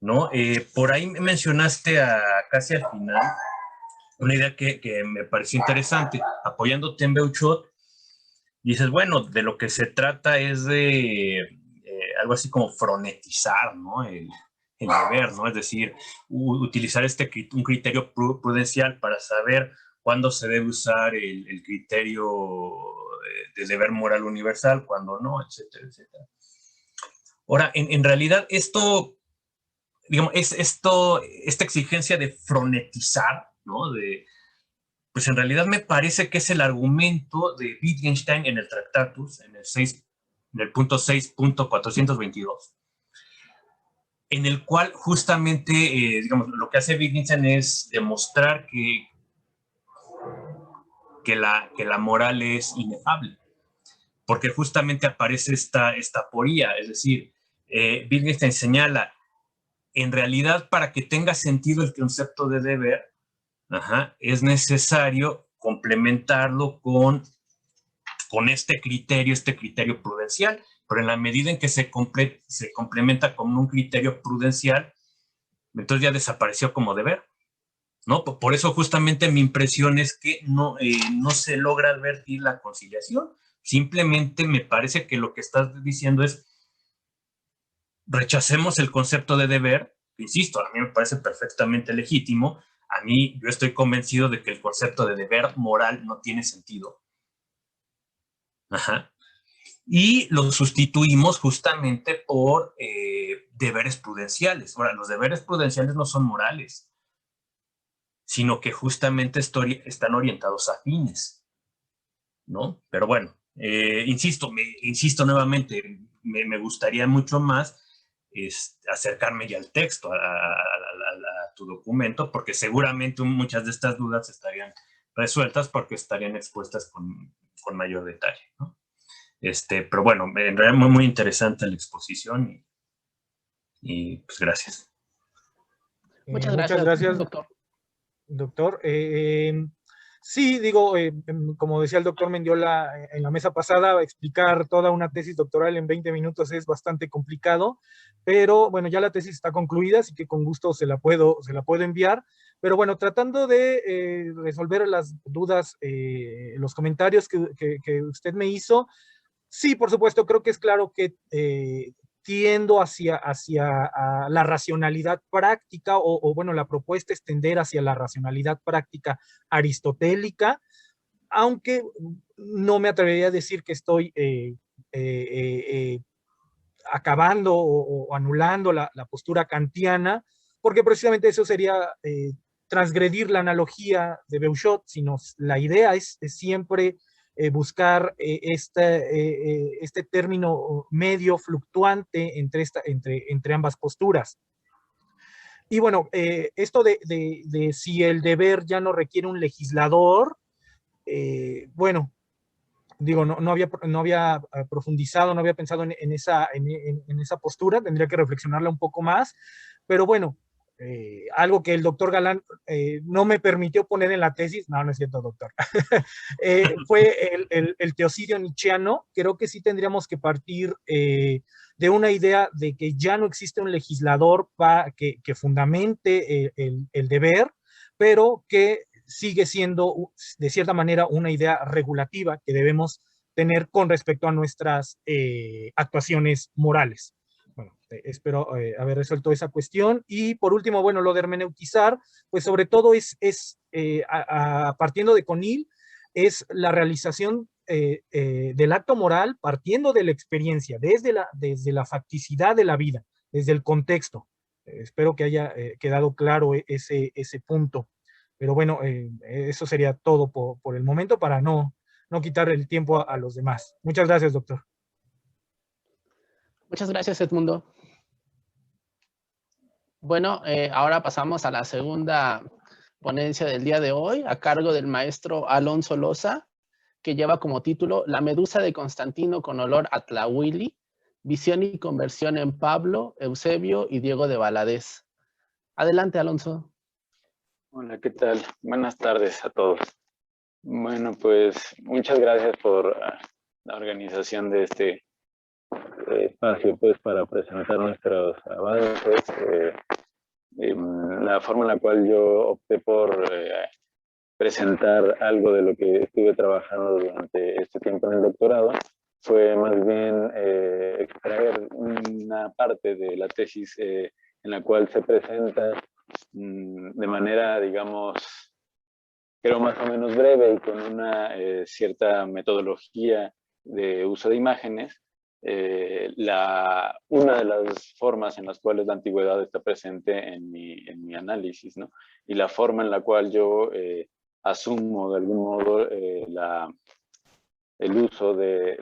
¿no? Por ahí mencionaste casi al final una idea que me pareció interesante, apoyándote en Beuchot. Dices, bueno, de lo que se trata es de algo así como fronetizar, ¿no? El deber, ¿no? Es decir, utilizar un criterio prudencial para saber cuándo se debe usar el criterio de deber moral universal, cuándo no, etcétera, etcétera. Ahora, en realidad, esto, digamos, esta exigencia de fronetizar, ¿no? Pues en realidad me parece que es el argumento de Wittgenstein en el Tractatus, en el punto 6.422, en el cual justamente, digamos, lo que hace Wittgenstein es demostrar que la moral es inefable, porque justamente aparece esta aporía, es decir, Wittgenstein señala, en realidad para que tenga sentido el concepto de deber, es necesario complementarlo con este criterio prudencial, pero en la medida en que se complementa con un criterio prudencial, entonces ya desapareció como deber, ¿no? Por eso justamente mi impresión es que no se logra advertir la conciliación. Simplemente me parece que lo que estás diciendo es rechacemos el concepto de deber. Insisto, a mí me parece perfectamente legítimo. A mí, yo estoy convencido de que el concepto de deber moral no tiene sentido. Y lo sustituimos justamente por deberes prudenciales. Ahora, los deberes prudenciales no son morales, sino que justamente están orientados a fines, ¿no? Pero bueno, insisto nuevamente, me gustaría mucho más acercarme ya al texto, a tu documento, porque seguramente muchas de estas dudas estarían resueltas porque estarían expuestas con mayor detalle, ¿no? Pero bueno, en realidad muy, muy interesante la exposición y pues gracias. Muchas gracias, doctor. Doctor, sí, digo, como decía el doctor Mendiola en la mesa pasada, explicar toda una tesis doctoral en 20 minutos es bastante complicado, pero bueno, ya la tesis está concluida, así que con gusto se la puedo enviar. Pero bueno, tratando de resolver las dudas, los comentarios que usted me hizo, sí, por supuesto, creo que es claro que tiendo hacia la racionalidad práctica, o bueno, la propuesta es tender hacia la racionalidad práctica aristotélica, aunque no me atrevería a decir que estoy acabando o anulando la postura kantiana, porque precisamente eso sería transgredir la analogía de Beuchot, sino la idea es siempre buscar este término medio fluctuante entre ambas posturas. Y bueno, esto de si el deber ya no requiere un legislador, bueno, digo, no había profundizado, no había pensado en esa postura, tendría que reflexionarla un poco más, pero bueno, algo que el doctor Galán no me permitió poner en la tesis, no es cierto, doctor, fue el teocidio nietzscheano. Creo que sí tendríamos que partir de una idea de que ya no existe un legislador que fundamente el deber, pero que sigue siendo de cierta manera una idea regulativa que debemos tener con respecto a nuestras actuaciones morales. Bueno, espero haber resuelto esa cuestión. Y por último, bueno, lo de hermeneutizar, pues sobre todo partiendo de Conil, es la realización del acto moral partiendo de la experiencia, desde la facticidad de la vida, desde el contexto. Espero que haya quedado claro ese punto. Pero bueno, eso sería todo por el momento para no quitar el tiempo a los demás. Muchas gracias, doctor. Muchas gracias, Edmundo. Bueno, ahora pasamos a la segunda ponencia del día de hoy, a cargo del maestro Alonso Loza, que lleva como título La medusa de Constantino con olor a tlahuili, visión y conversión en Pablo, Eusebio y Diego de Valadez. Adelante, Alonso. Hola, ¿qué tal? Buenas tardes a todos. Bueno, pues muchas gracias por la organización de este espacio, pues, para presentar nuestros avances. La forma en la cual yo opté por presentar algo de lo que estuve trabajando durante este tiempo en el doctorado fue más bien extraer una parte de la tesis en la cual se presenta de manera, digamos, creo más o menos breve y con una cierta metodología de uso de imágenes, una de las formas en las cuales la antigüedad está presente en mi análisis, ¿no? Y la forma en la cual yo asumo de algún modo el uso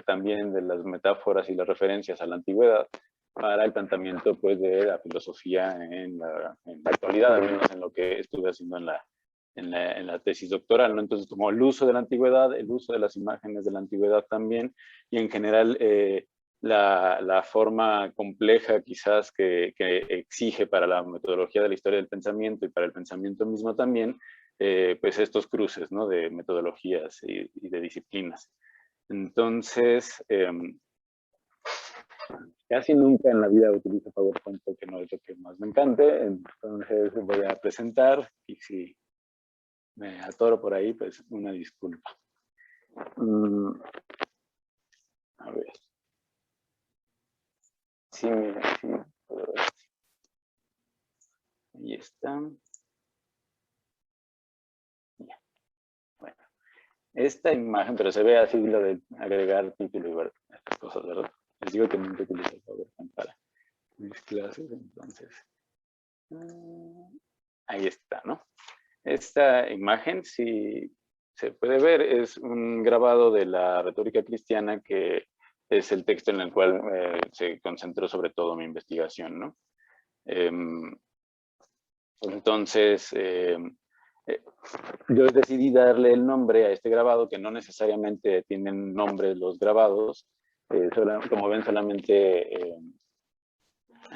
también de las metáforas y las referencias a la antigüedad para el planteamiento, pues, de la filosofía en la actualidad, al menos en lo que estuve haciendo en la tesis doctoral, ¿no? Entonces, como el uso de la antigüedad, el uso de las imágenes de la antigüedad también, y en general la forma compleja quizás que exige para la metodología de la historia del pensamiento y para el pensamiento mismo también, pues estos cruces, ¿no? De metodologías y de disciplinas. Entonces, casi nunca en la vida utilizo PowerPoint porque no es lo que más me encante, entonces voy a presentar y si me atoro por ahí, pues una disculpa. A ver. Sí, mira, sí. Ahí está. Ya. Bueno. Esta imagen, pero se ve así lo de agregar título y ver estas cosas, ¿verdad? Les digo que nunca utilizo PowerPoint para mis clases, entonces. Ahí está, ¿no? Esta imagen, si se puede ver, es un grabado de la retórica cristiana, que es el texto en el cual se concentró sobre todo mi investigación, ¿no? Entonces, yo decidí darle el nombre a este grabado, que no necesariamente tienen nombre los grabados, como ven solamente,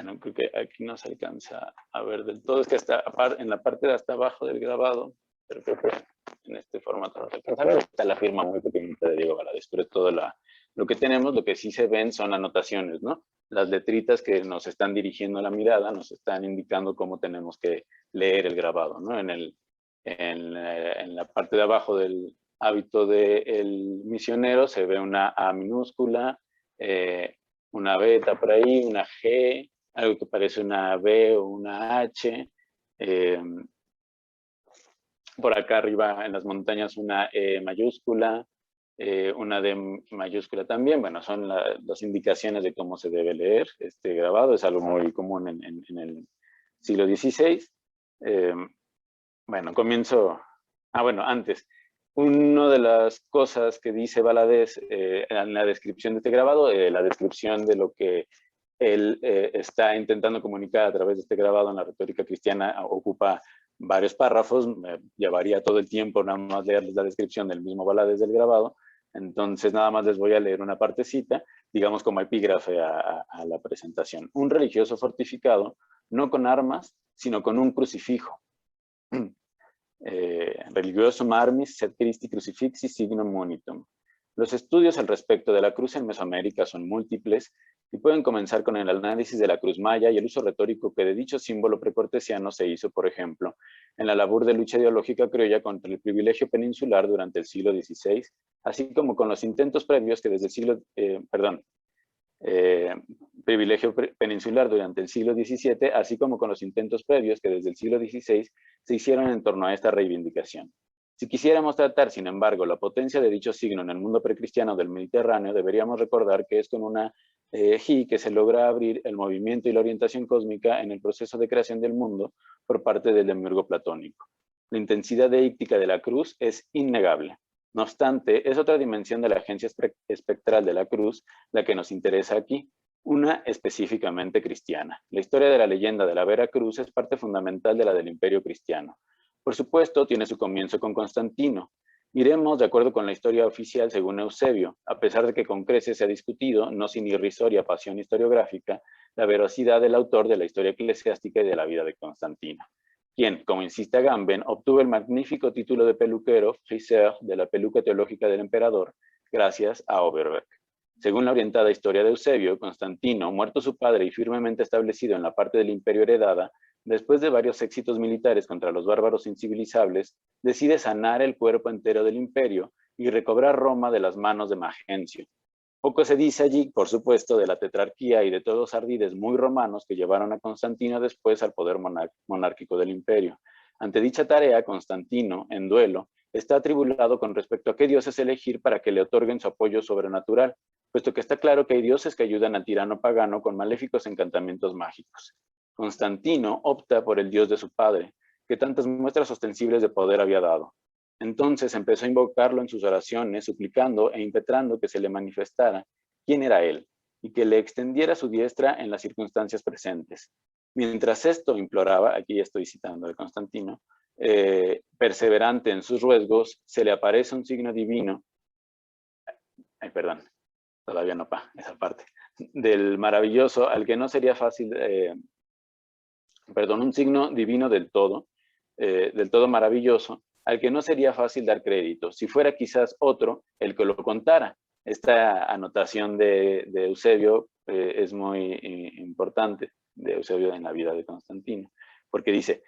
no, creo que aquí no se alcanza a ver del todo, es que está en la parte de hasta abajo del grabado, pero creo que en este formato no se alcanza a ver, está la firma muy pequeñita de Diego Valadez, pero es todo lo que tenemos. Lo que sí se ven son anotaciones, ¿no? Las letritas que nos están dirigiendo la mirada, nos están indicando cómo tenemos que leer el grabado, ¿no? En la parte de abajo del hábito del misionero se ve una A minúscula, una beta por ahí, una G, algo que parece una B o una H. Por acá arriba en las montañas una E mayúscula, una D mayúscula también. Bueno, son las indicaciones de cómo se debe leer este grabado. Es algo muy común en siglo XVI. Bueno, comienzo... bueno, antes. Una de las cosas que dice Valadez en la descripción de este grabado, la descripción de lo que él está intentando comunicar a través de este grabado en la retórica cristiana, ocupa varios párrafos. Me llevaría todo el tiempo nada más leerles la descripción del mismo Valadez del grabado. Entonces nada más les voy a leer una partecita, digamos como epígrafe a la presentación. Un religioso fortificado, no con armas, sino con un crucifijo. Religiosum armis sed Christi crucifixi signum munitum. Los estudios al respecto de la cruz en Mesoamérica son múltiples y pueden comenzar con el análisis de la cruz maya y el uso retórico que de dicho símbolo precortesiano se hizo, por ejemplo, en la labor de lucha ideológica criolla contra el privilegio peninsular durante el siglo XVI, así como con los intentos previos que desde el siglo, privilegio peninsular durante el siglo XVII, así como con los intentos previos que desde el siglo XVI se hicieron en torno a esta reivindicación. Si quisiéramos tratar, sin embargo, la potencia de dicho signo en el mundo precristiano del Mediterráneo, deberíamos recordar que es con una que se logra abrir el movimiento y la orientación cósmica en el proceso de creación del mundo por parte del demiurgo platónico. La intensidad deíctica de la cruz es innegable. No obstante, es otra dimensión de la agencia espectral de la cruz la que nos interesa aquí, una específicamente cristiana. La historia de la leyenda de la Vera Cruz es parte fundamental de la del Imperio cristiano. Por supuesto, tiene su comienzo con Constantino. Miremos de acuerdo con la historia oficial según Eusebio, a pesar de que con creces se ha discutido, no sin irrisoria pasión historiográfica, la veracidad del autor de la historia eclesiástica y de la vida de Constantino, quien, como insiste Agamben, obtuvo el magnífico título de peluquero, friseur, de la peluca teológica del emperador, gracias a Overbeck. Según la orientada historia de Eusebio, Constantino, muerto su padre y firmemente establecido en la parte del imperio heredada, después de varios éxitos militares contra los bárbaros incivilizables, decide sanar el cuerpo entero del imperio y recobrar Roma de las manos de Magencio. Poco se dice allí, por supuesto, de la tetrarquía y de todos los ardides muy romanos que llevaron a Constantino después al poder monárquico del imperio. Ante dicha tarea, Constantino, en duelo, está atribulado con respecto a qué dioses elegir para que le otorguen su apoyo sobrenatural, puesto que está claro que hay dioses que ayudan al tirano pagano con maléficos encantamientos mágicos. Constantino opta por el dios de su padre, que tantas muestras ostensibles de poder había dado. Entonces empezó a invocarlo en sus oraciones, suplicando e impetrando que se le manifestara quién era él, y que le extendiera su diestra en las circunstancias presentes. Mientras esto imploraba, aquí ya estoy citando de Constantino, perseverante en sus ruegos, se le aparece un signo divino, todavía no esa parte, del maravilloso, al que no sería fácil, un signo divino del todo maravilloso, al que no sería fácil dar crédito, si fuera quizás otro el que lo contara. Esta anotación de Eusebio es muy importante, de Eusebio en la vida de Constantino, porque dice,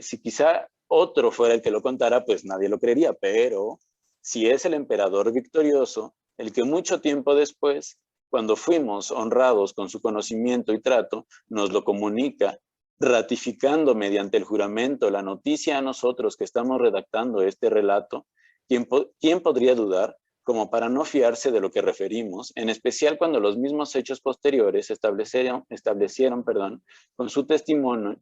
si quizá otro fuera el que lo contara, pues nadie lo creería, pero si es el emperador victorioso, el que mucho tiempo después, cuando fuimos honrados con su conocimiento y trato, nos lo comunica, ratificando mediante el juramento la noticia a nosotros que estamos redactando este relato, ¿quién podría dudar? Como para no fiarse de lo que referimos, en especial cuando los mismos hechos posteriores establecieron con su testimonio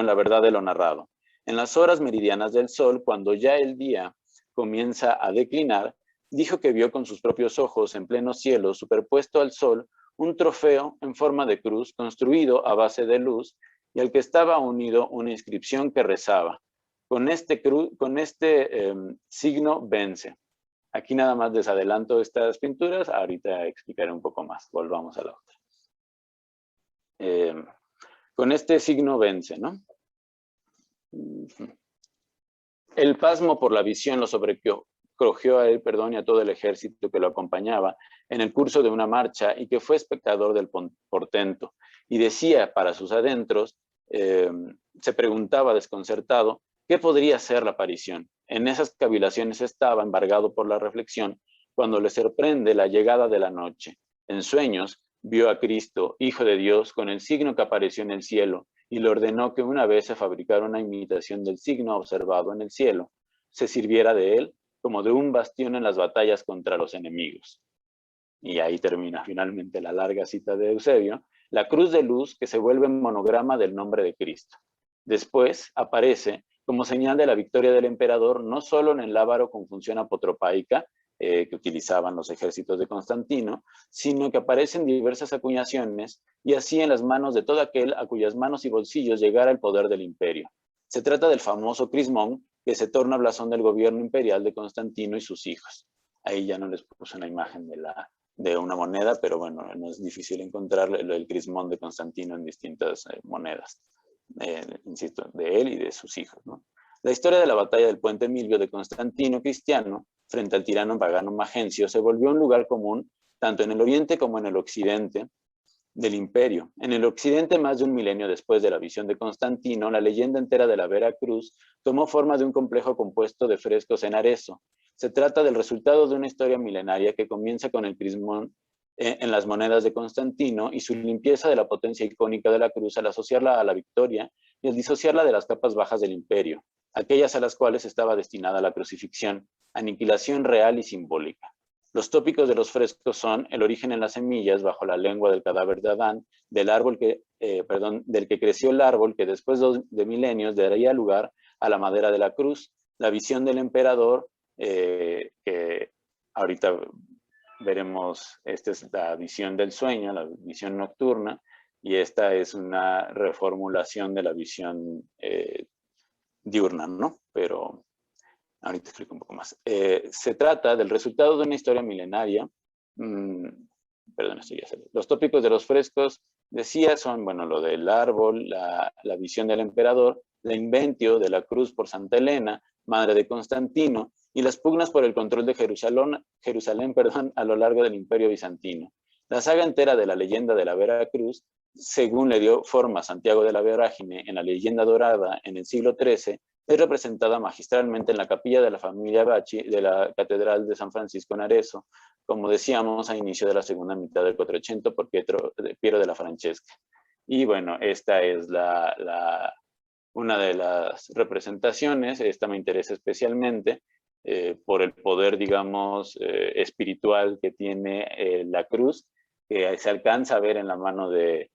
la verdad de lo narrado. En las horas meridianas del sol, cuando ya el día comienza a declinar, dijo que vio con sus propios ojos en pleno cielo, superpuesto al sol, un trofeo en forma de cruz construido a base de luz y al que estaba unido una inscripción que rezaba, con este signo vence. Aquí nada más les adelanto estas pinturas, ahorita explicaré un poco más, volvamos a la otra. Con este signo vence, ¿no? El pasmo por la visión lo sobrecogió a él, y a todo el ejército que lo acompañaba en el curso de una marcha y que fue espectador del portento. Y decía para sus adentros, se preguntaba desconcertado, ¿qué podría ser la aparición? En esas cavilaciones estaba, embargado por la reflexión, cuando le sorprende la llegada de la noche. En sueños vio a Cristo, Hijo de Dios, con el signo que apareció en el cielo, y le ordenó que una vez se fabricara una imitación del signo observado en el cielo, se sirviera de él como de un bastión en las batallas contra los enemigos. Y ahí termina finalmente la larga cita de Eusebio, la cruz de luz que se vuelve monograma del nombre de Cristo. Después aparece como señal de la victoria del emperador, no solo en el lábaro con función apotropaica, que utilizaban los ejércitos de Constantino, sino que aparece en diversas acuñaciones y así en las manos de todo aquel a cuyas manos y bolsillos llegara el poder del imperio. Se trata del famoso crismón, que se torna blasón del gobierno imperial de Constantino y sus hijos. Ahí ya no les puse una imagen de una moneda, pero bueno, no es difícil encontrar el crismón de Constantino en distintas monedas, insisto, de él y de sus hijos, ¿no? La historia de la batalla del puente Milvio de Constantino Cristiano frente al tirano pagano Magencio se volvió un lugar común tanto en el oriente como en el occidente del imperio. En el occidente, más de un milenio después de la visión de Constantino, la leyenda entera de la Vera Cruz tomó forma de un complejo compuesto de frescos en Arezzo. Se trata del resultado de una historia milenaria que comienza con el crismón en las monedas de Constantino y su limpieza de la potencia icónica de la cruz al asociarla a la victoria y al disociarla de las capas bajas del imperio, aquellas a las cuales estaba destinada la crucifixión, aniquilación real y simbólica. Los tópicos de los frescos son el origen en las semillas bajo la lengua del cadáver de Adán, del que creció el árbol que después de milenios daría lugar a la madera de la cruz, la visión del emperador, que ahorita veremos, esta es la visión del sueño, la visión nocturna, y esta es una reformulación de la visión diurna, ¿no? Pero ahorita explico un poco más. Se trata del resultado de una historia milenaria. Perdón, esto ya se ve. Los tópicos de los frescos, decía, son, bueno, lo del árbol, la visión del emperador, la inventio de la cruz por Santa Elena, madre de Constantino, y las pugnas por el control de Jerusalén, a lo largo del Imperio Bizantino. La saga entera de la leyenda de la Vera Cruz, según le dio forma Santiago de la Vorágine en la leyenda dorada en el siglo XIII, es representada magistralmente en la capilla de la familia Bacci de la Catedral de San Francisco en Arezzo, como decíamos, a inicio de la segunda mitad del 480 por Piero de la Francesca. Y bueno, esta es una de las representaciones. Esta me interesa especialmente por el poder, digamos, espiritual que tiene la cruz, que se alcanza a ver en la mano de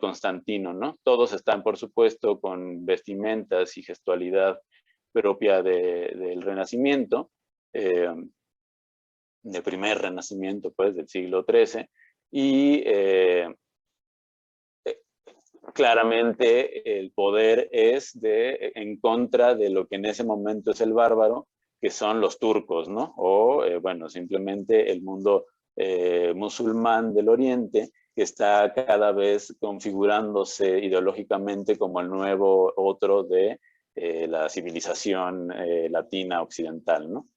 Constantino, ¿no? Todos están, por supuesto, con vestimentas y gestualidad propia del Renacimiento, del primer Renacimiento, pues, del siglo XIII, y claramente el poder es en contra de lo que en ese momento es el bárbaro, que son los turcos, ¿no? O, bueno, simplemente el mundo musulmán del Oriente, que está cada vez configurándose ideológicamente como el nuevo otro de la civilización latina occidental, ¿no?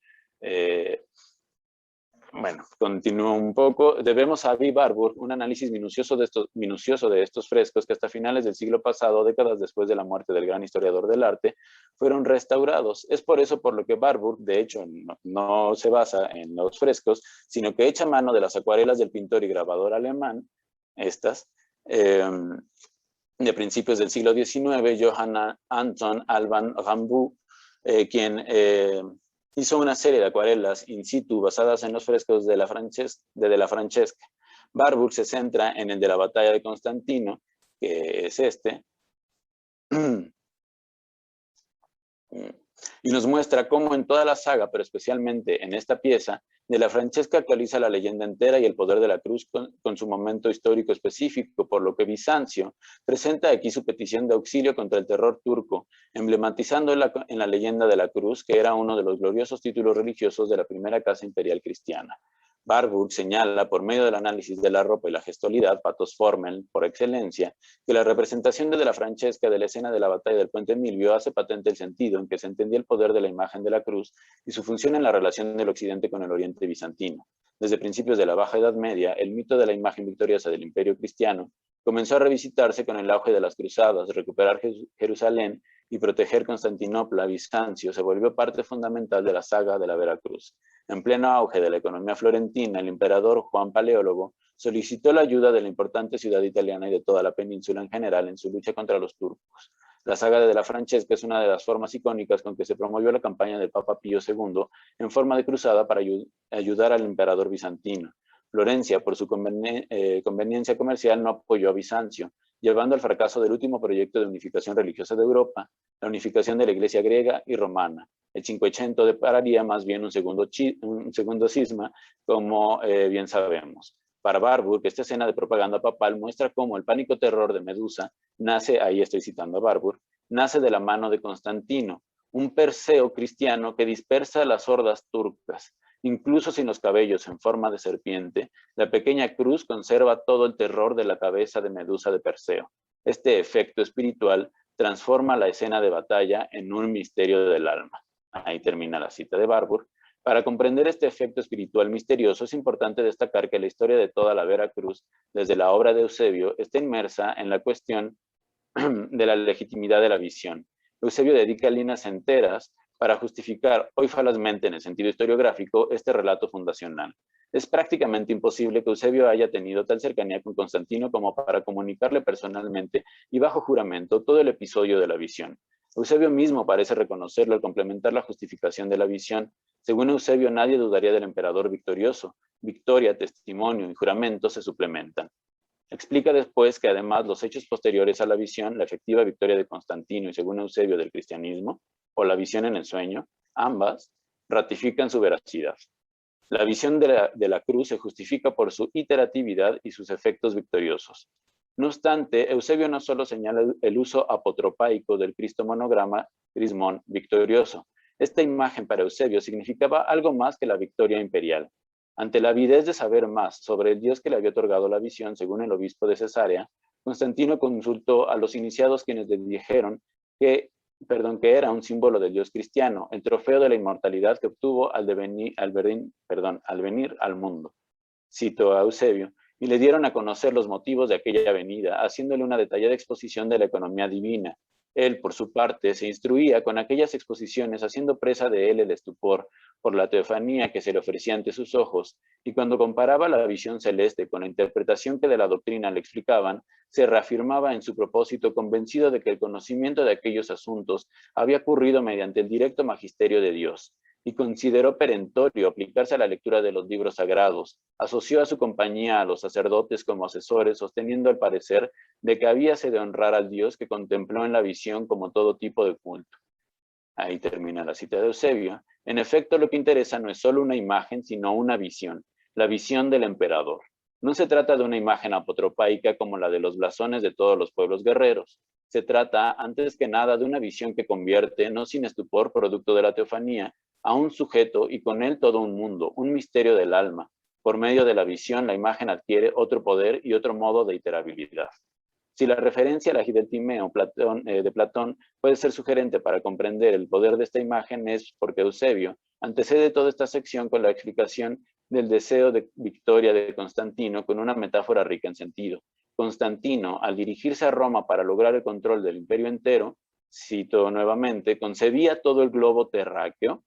Bueno, continúo un poco. Debemos a Avi Warburg un análisis minucioso de estos frescos que hasta finales del siglo pasado, décadas después de la muerte del gran historiador del arte, fueron restaurados. Es por eso por lo que Warburg, de hecho, no se basa en los frescos, sino que echa mano de las acuarelas del pintor y grabador alemán, de principios del siglo XIX, Johann Anton Alban Rambout, quien hizo una serie de acuarelas in situ basadas en los frescos de De la Francesca. Warburg se centra en el de la batalla de Constantino, que es este, y nos muestra cómo en toda la saga, pero especialmente en esta pieza, De la Francesca actualiza la leyenda entera y el poder de la cruz con su momento histórico específico, por lo que Bizancio presenta aquí su petición de auxilio contra el terror turco, emblematizando en la leyenda de la cruz, que era uno de los gloriosos títulos religiosos de la primera casa imperial cristiana. Warburg señala, por medio del análisis de la ropa y la gestualidad, pathos formel por excelencia, que la representación de la Francesca de la escena de la batalla del puente Milvio hace patente el sentido en que se entendía el poder de la imagen de la cruz y su función en la relación del occidente con el oriente bizantino. Desde principios de la Baja Edad Media, el mito de la imagen victoriosa del imperio cristiano comenzó a revisitarse con el auge de las cruzadas. Recuperar Jerusalén y proteger Constantinopla, Bizancio, se volvió parte fundamental de la saga de la Vera Cruz. En pleno auge de la economía florentina, el emperador Juan Paleólogo solicitó la ayuda de la importante ciudad italiana y de toda la península en general en su lucha contra los turcos. La saga de la Francesca es una de las formas icónicas con que se promovió la campaña del Papa Pío II en forma de cruzada para ayudar al emperador bizantino. Florencia, por su conveniencia comercial, no apoyó a Bizancio, llevando al fracaso del último proyecto de unificación religiosa de Europa, la unificación de la Iglesia griega y romana. El Cinquecento depararía más bien un segundo cisma, como bien sabemos. Para Barbour, esta escena de propaganda papal muestra cómo el pánico terror de Medusa nace, ahí estoy citando a Barbour, nace de la mano de Constantino, un Perseo cristiano que dispersa a las hordas turcas. Incluso sin los cabellos en forma de serpiente, la pequeña cruz conserva todo el terror de la cabeza de Medusa de Perseo. Este efecto espiritual transforma la escena de batalla en un misterio del alma. Ahí termina la cita de Barbour. Para comprender este efecto espiritual misterioso, es importante destacar que la historia de toda la Vera Cruz, desde la obra de Eusebio, está inmersa en la cuestión de la legitimidad de la visión. Eusebio dedica líneas enteras para justificar, hoy falazmente en el sentido historiográfico, este relato fundacional. Es prácticamente imposible que Eusebio haya tenido tal cercanía con Constantino como para comunicarle personalmente y bajo juramento todo el episodio de la visión. Eusebio mismo parece reconocerlo al complementar la justificación de la visión. Según Eusebio, nadie dudaría del emperador victorioso. Victoria, testimonio y juramento se suplementan. Explica después que además los hechos posteriores a la visión, la efectiva victoria de Constantino y según Eusebio del cristianismo, o la visión en el sueño, ambas ratifican su veracidad. La visión de la cruz se justifica por su iteratividad y sus efectos victoriosos. No obstante, Eusebio no solo señala el uso apotropaico del Cristo monograma, crismón victorioso. Esta imagen para Eusebio significaba algo más que la victoria imperial. Ante la avidez de saber más sobre el Dios que le había otorgado la visión, según el obispo de Cesarea, Constantino consultó a los iniciados quienes le dijeron que era un símbolo del Dios cristiano, el trofeo de la inmortalidad que obtuvo al venir al mundo. Cito a Eusebio, y le dieron a conocer los motivos de aquella venida, haciéndole una detallada exposición de la economía divina. Él, por su parte, se instruía con aquellas exposiciones, haciendo presa de él el estupor por la teofanía que se le ofrecía ante sus ojos, y cuando comparaba la visión celeste con la interpretación que de la doctrina le explicaban, se reafirmaba en su propósito, convencido de que el conocimiento de aquellos asuntos había ocurrido mediante el directo magisterio de Dios, y consideró perentorio aplicarse a la lectura de los libros sagrados. Asoció a su compañía a los sacerdotes como asesores, sosteniendo el parecer de que habíase de honrar al Dios que contempló en la visión como todo tipo de culto. Ahí termina la cita de Eusebio. En efecto, lo que interesa no es solo una imagen, sino una visión, la visión del emperador. No se trata de una imagen apotropaica como la de los blasones de todos los pueblos guerreros. Se trata, antes que nada, de una visión que convierte, no sin estupor producto de la teofanía, a un sujeto y con él todo un mundo, un misterio del alma. Por medio de la visión, la imagen adquiere otro poder y otro modo de iterabilidad. Si la referencia a la Gideltimeo de Platón puede ser sugerente para comprender el poder de esta imagen, es porque Eusebio antecede toda esta sección con la explicación del deseo de victoria de Constantino con una metáfora rica en sentido. Constantino, al dirigirse a Roma para lograr el control del imperio entero, cito nuevamente, concebía todo el globo terráqueo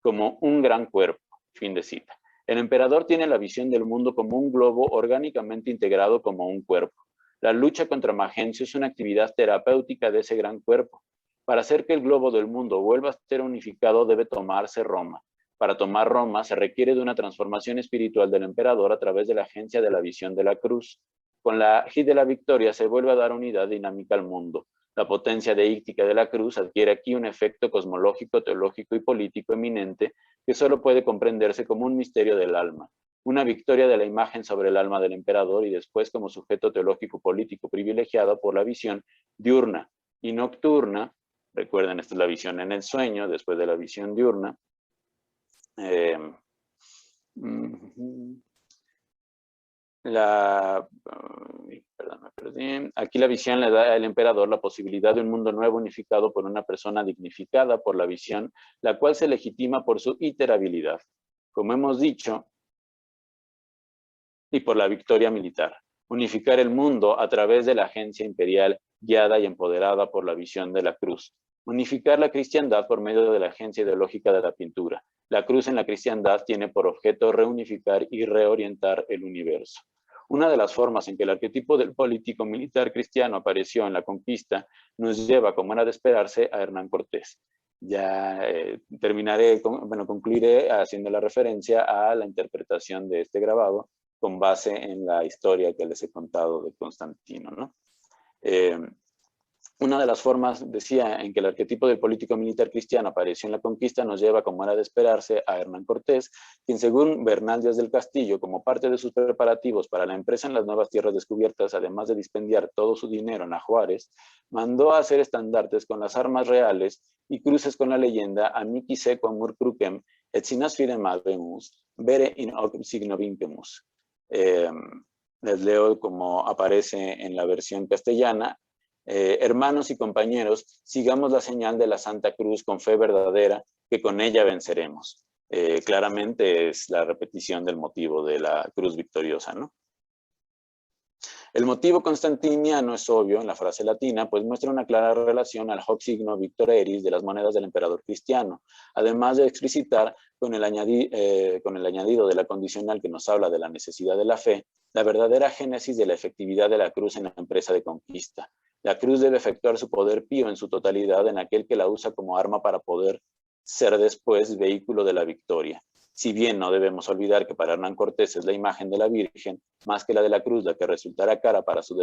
como un gran cuerpo, fin de cita. El emperador tiene la visión del mundo como un globo orgánicamente integrado como un cuerpo. La lucha contra Magencio es una actividad terapéutica de ese gran cuerpo. Para hacer que el globo del mundo vuelva a ser unificado debe tomarse Roma. Para tomar Roma se requiere de una transformación espiritual del emperador a través de la agencia de la visión de la cruz. Con la agi de la victoria se vuelve a dar unidad dinámica al mundo. La potencia deíctica de la cruz adquiere aquí un efecto cosmológico, teológico y político eminente que solo puede comprenderse como un misterio del alma. Una victoria de la imagen sobre el alma del emperador y después como sujeto teológico político privilegiado por la visión diurna y nocturna. Recuerden, esta es la visión en el sueño, después de la visión diurna. Perdón, me perdí. Aquí la visión le da al emperador la posibilidad de un mundo nuevo unificado por una persona dignificada por la visión, la cual se legitima por su iterabilidad. Como hemos dicho, y por la victoria militar. Unificar el mundo a través de la agencia imperial guiada y empoderada por la visión de la cruz. Unificar la cristiandad por medio de la agencia ideológica de la pintura. La cruz en la cristiandad tiene por objeto reunificar y reorientar el universo. Una de las formas en que el arquetipo del político militar cristiano apareció en la conquista nos lleva, como era de esperarse, a Hernán Cortés. Ya concluiré haciendo la referencia a la interpretación de este grabado con base en la historia que les he contado de Constantino, ¿no? Una de las formas, decía, en que el arquetipo del político militar cristiano apareció en la conquista nos lleva, como era de esperarse, a Hernán Cortés, quien según Bernal Díaz del Castillo, como parte de sus preparativos para la empresa en las nuevas tierras descubiertas, además de dispendiar todo su dinero en Ajuares, mandó a hacer estandartes con las armas reales y cruces con la leyenda Amici sequam mur crucem et sinas fidem habemus, vere in hoc signo vincemus. Les leo como aparece en la versión castellana. Hermanos y compañeros, sigamos la señal de la Santa Cruz con fe verdadera, que con ella venceremos. Claramente es la repetición del motivo de la cruz victoriosa, ¿no? El motivo constantiniano es obvio en la frase latina, pues muestra una clara relación al hoc signo victoreris de las monedas del emperador cristiano, además de explicitar con el añadido de la condicional que nos habla de la necesidad de la fe, la verdadera génesis de la efectividad de la cruz en la empresa de conquista. La cruz debe efectuar su poder pío en su totalidad en aquel que la usa como arma para poder ser después vehículo de la victoria. Si bien no debemos olvidar que para Hernán Cortés es la imagen de la Virgen, más que la de la cruz, la que resultará cara para su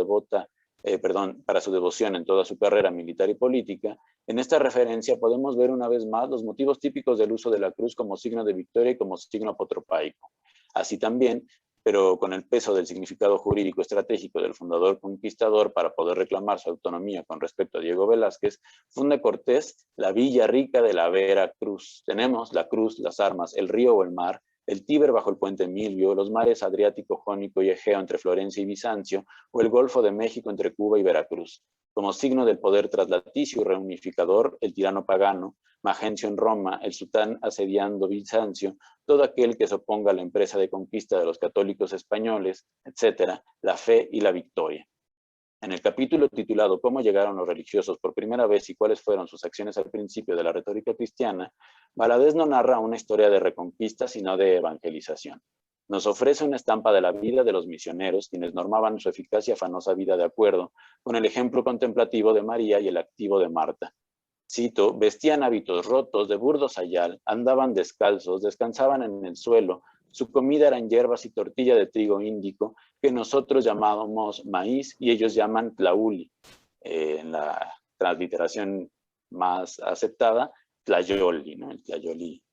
para su devoción en toda su carrera militar y política, en esta referencia podemos ver una vez más los motivos típicos del uso de la cruz como signo de victoria y como signo apotropaico. Así también, pero con el peso del significado jurídico estratégico del fundador conquistador para poder reclamar su autonomía con respecto a Diego Velázquez, funda Cortés la Villa Rica de la Vera Cruz. Tenemos la cruz, las armas, el río o el mar, el Tíber bajo el puente Milvio, los mares Adriático, Jónico y Egeo entre Florencia y Bizancio, o el Golfo de México entre Cuba y Veracruz. Como signo del poder traslaticio y reunificador, el tirano pagano, Magencio en Roma, el sultán asediando Bizancio, todo aquel que se oponga a la empresa de conquista de los católicos españoles, etcétera, la fe y la victoria. En el capítulo titulado ¿Cómo llegaron los religiosos por primera vez y cuáles fueron sus acciones al principio de la retórica cristiana?, Valadez no narra una historia de reconquista, sino de evangelización. Nos ofrece una estampa de la vida de los misioneros, quienes normaban su eficaz y afanosa vida de acuerdo con el ejemplo contemplativo de María y el activo de Marta. Cito, vestían hábitos rotos de burdo sayal, andaban descalzos, descansaban en el suelo, su comida eran hierbas y tortilla de trigo índico, que nosotros llamábamos maíz y ellos llaman tlauli. En la transliteración más aceptada, tlayoli, ¿no? El tlayoli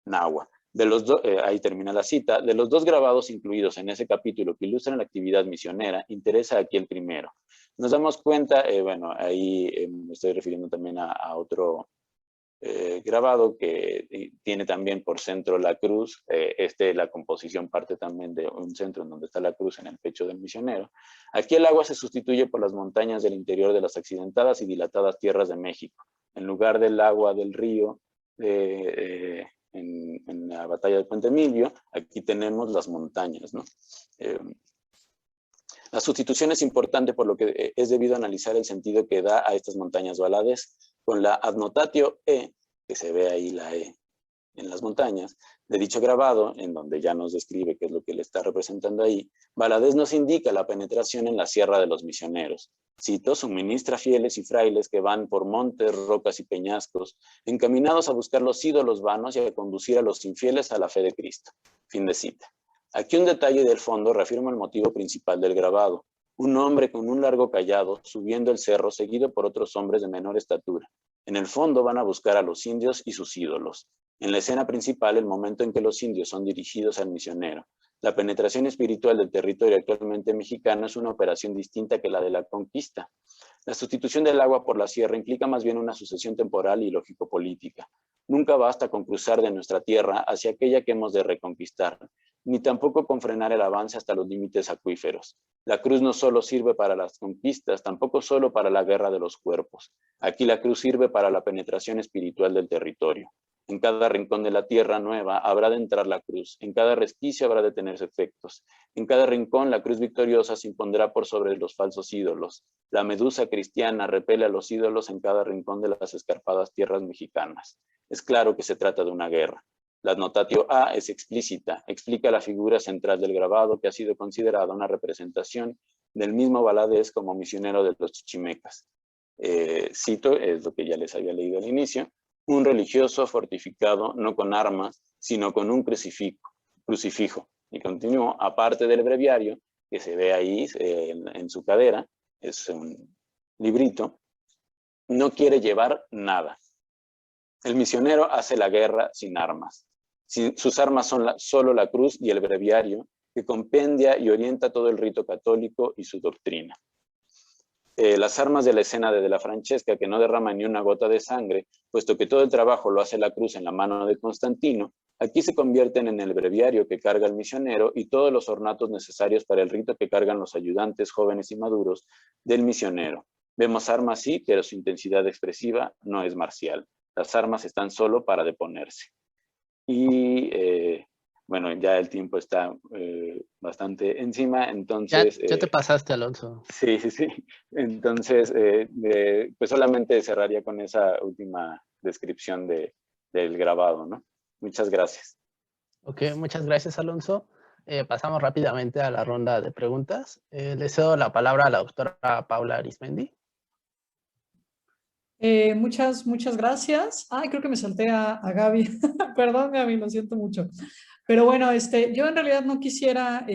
nahua. Ahí termina la cita. De los dos grabados incluidos en ese capítulo que ilustran la actividad misionera, interesa aquí el primero. Nos damos cuenta, bueno, ahí me estoy refiriendo también a otro grabado que tiene también por centro la cruz. La composición parte también de un centro en donde está la cruz en el pecho del misionero. Aquí el agua se sustituye por las montañas del interior de las accidentadas y dilatadas tierras de México. En lugar del agua del río, en la batalla del Puente Milvio, aquí tenemos las montañas, ¿no? La sustitución es importante por lo que es debido analizar el sentido que da a estas montañas Valadez. Con la adnotatio E, que se ve ahí la E en las montañas, de dicho grabado, en donde ya nos describe qué es lo que le está representando ahí, Valadez nos indica la penetración en la sierra de los misioneros. Cito, suministra fieles y frailes que van por montes, rocas y peñascos, encaminados a buscar los ídolos vanos y a conducir a los infieles a la fe de Cristo. Fin de cita. Aquí un detalle del fondo reafirma el motivo principal del grabado. Un hombre con un largo cayado subiendo el cerro seguido por otros hombres de menor estatura. En el fondo van a buscar a los indios y sus ídolos. En la escena principal, el momento en que los indios son dirigidos al misionero. La penetración espiritual del territorio actualmente mexicano es una operación distinta que la de la conquista. La sustitución del agua por la sierra implica más bien una sucesión temporal y lógico-política. Nunca basta con cruzar de nuestra tierra hacia aquella que hemos de reconquistar, ni tampoco con frenar el avance hasta los límites acuíferos. La cruz no solo sirve para las conquistas, tampoco solo para la guerra de los cuerpos. Aquí la cruz sirve para la penetración espiritual del territorio. En cada rincón de la tierra nueva habrá de entrar la cruz, en cada resquicio habrá de tener efectos. En cada rincón la cruz victoriosa se impondrá por sobre los falsos ídolos. La medusa cristiana repele a los ídolos en cada rincón de las escarpadas tierras mexicanas. Es claro que se trata de una guerra. La notatio A es explícita, explica la figura central del grabado que ha sido considerada una representación del mismo Valadez como misionero de los chichimecas. Cito, es lo que ya les había leído al inicio, un religioso fortificado no con armas, sino con un crucifijo, Y continúo, aparte del breviario, que se ve ahí en su cadera, es un librito, no quiere llevar nada. El misionero hace la guerra sin armas. Sus armas son solo la cruz y el breviario, que compendia y orienta todo el rito católico y su doctrina. Las armas de la escena de la Francesca, que no derraman ni una gota de sangre, puesto que todo el trabajo lo hace la cruz en la mano de Constantino, aquí se convierten en el breviario que carga el misionero y todos los ornatos necesarios para el rito que cargan los ayudantes jóvenes y maduros del misionero. Vemos armas sí, pero su intensidad expresiva no es marcial. Las armas están solo para deponerse. Y bueno, ya el tiempo está bastante encima, entonces... Ya te pasaste, Alonso. Sí. Entonces, pues solamente cerraría con esa última descripción del grabado, ¿no? Muchas gracias. Ok, muchas gracias, Alonso. Pasamos rápidamente a la ronda de preguntas. Le cedo la palabra a la doctora Paula Arismendi. Muchas gracias. Ay, creo que me salté a Gaby. Perdón, Gaby, lo siento mucho. Pero bueno, yo en realidad no quisiera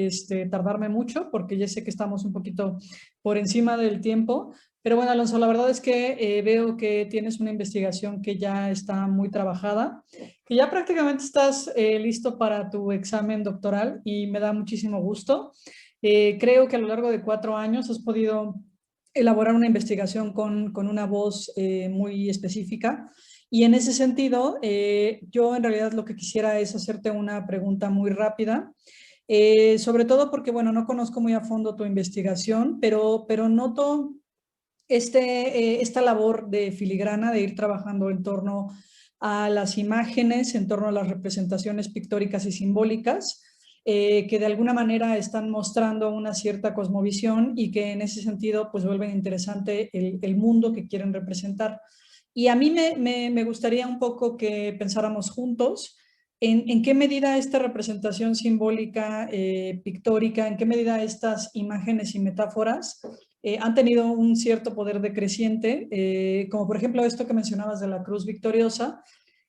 tardarme mucho porque ya sé que estamos un poquito por encima del tiempo. Pero bueno, Alonso, la verdad es que veo que tienes una investigación que ya está muy trabajada, que ya prácticamente estás listo para tu examen doctoral y me da muchísimo gusto. Creo que a lo largo de 4 años has podido elaborar una investigación con una voz muy específica. Y en ese sentido, yo en realidad lo que quisiera es hacerte una pregunta muy rápida, sobre todo porque, bueno, no conozco muy a fondo tu investigación, pero noto esta labor de filigrana de ir trabajando en torno a las imágenes, en torno a las representaciones pictóricas y simbólicas, que de alguna manera están mostrando una cierta cosmovisión y que en ese sentido pues vuelven interesante el mundo que quieren representar. Y a mí me gustaría un poco que pensáramos juntos en qué medida esta representación simbólica, pictórica, en qué medida estas imágenes y metáforas han tenido un cierto poder decreciente, como por ejemplo esto que mencionabas de la cruz victoriosa,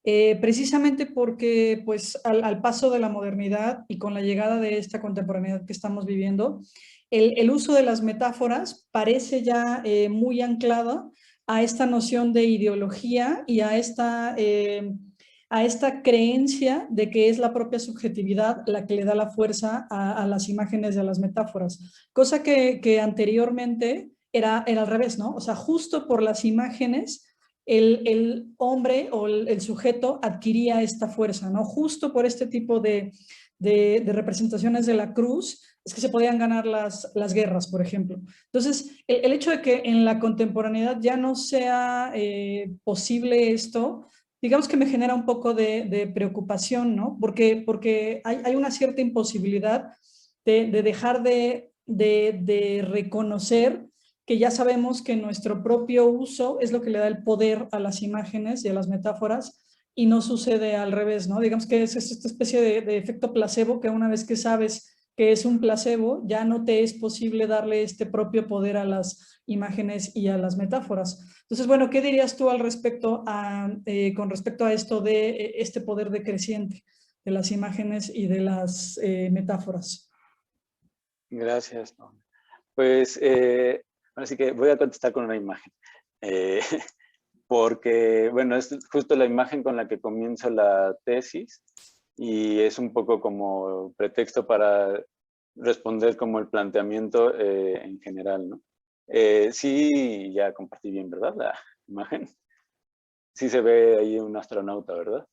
precisamente porque pues al paso de la modernidad y con la llegada de esta contemporaneidad que estamos viviendo, el uso de las metáforas parece ya muy anclado a esta noción de ideología y a esta creencia de que es la propia subjetividad la que le da la fuerza a las imágenes y a las metáforas, cosa que anteriormente era al revés, ¿no? O sea, justo por las imágenes el hombre o el sujeto adquiría esta fuerza, ¿no? Justo por este tipo de representaciones de la cruz es que se podían ganar las guerras, por ejemplo. Entonces, el hecho de que en la contemporaneidad ya no sea posible esto, digamos que me genera un poco de preocupación, ¿no? Porque hay una cierta imposibilidad de dejar de reconocer que ya sabemos que nuestro propio uso es lo que le da el poder a las imágenes y a las metáforas y no sucede al revés, ¿no? Digamos que es esta especie de efecto placebo que una vez que sabes que es un placebo, ya no te es posible darle este propio poder a las imágenes y a las metáforas. Entonces, bueno, ¿qué dirías tú al respecto con respecto a esto de este poder decreciente de las imágenes y de las metáforas? Gracias. Pues, así que voy a contestar con una imagen. Porque, bueno, es justo la imagen con la que comienzo la tesis y es un poco como pretexto para responder como el planteamiento en general, ¿no? Sí, ya compartí bien, ¿verdad? La imagen. Sí se ve ahí un astronauta, ¿verdad?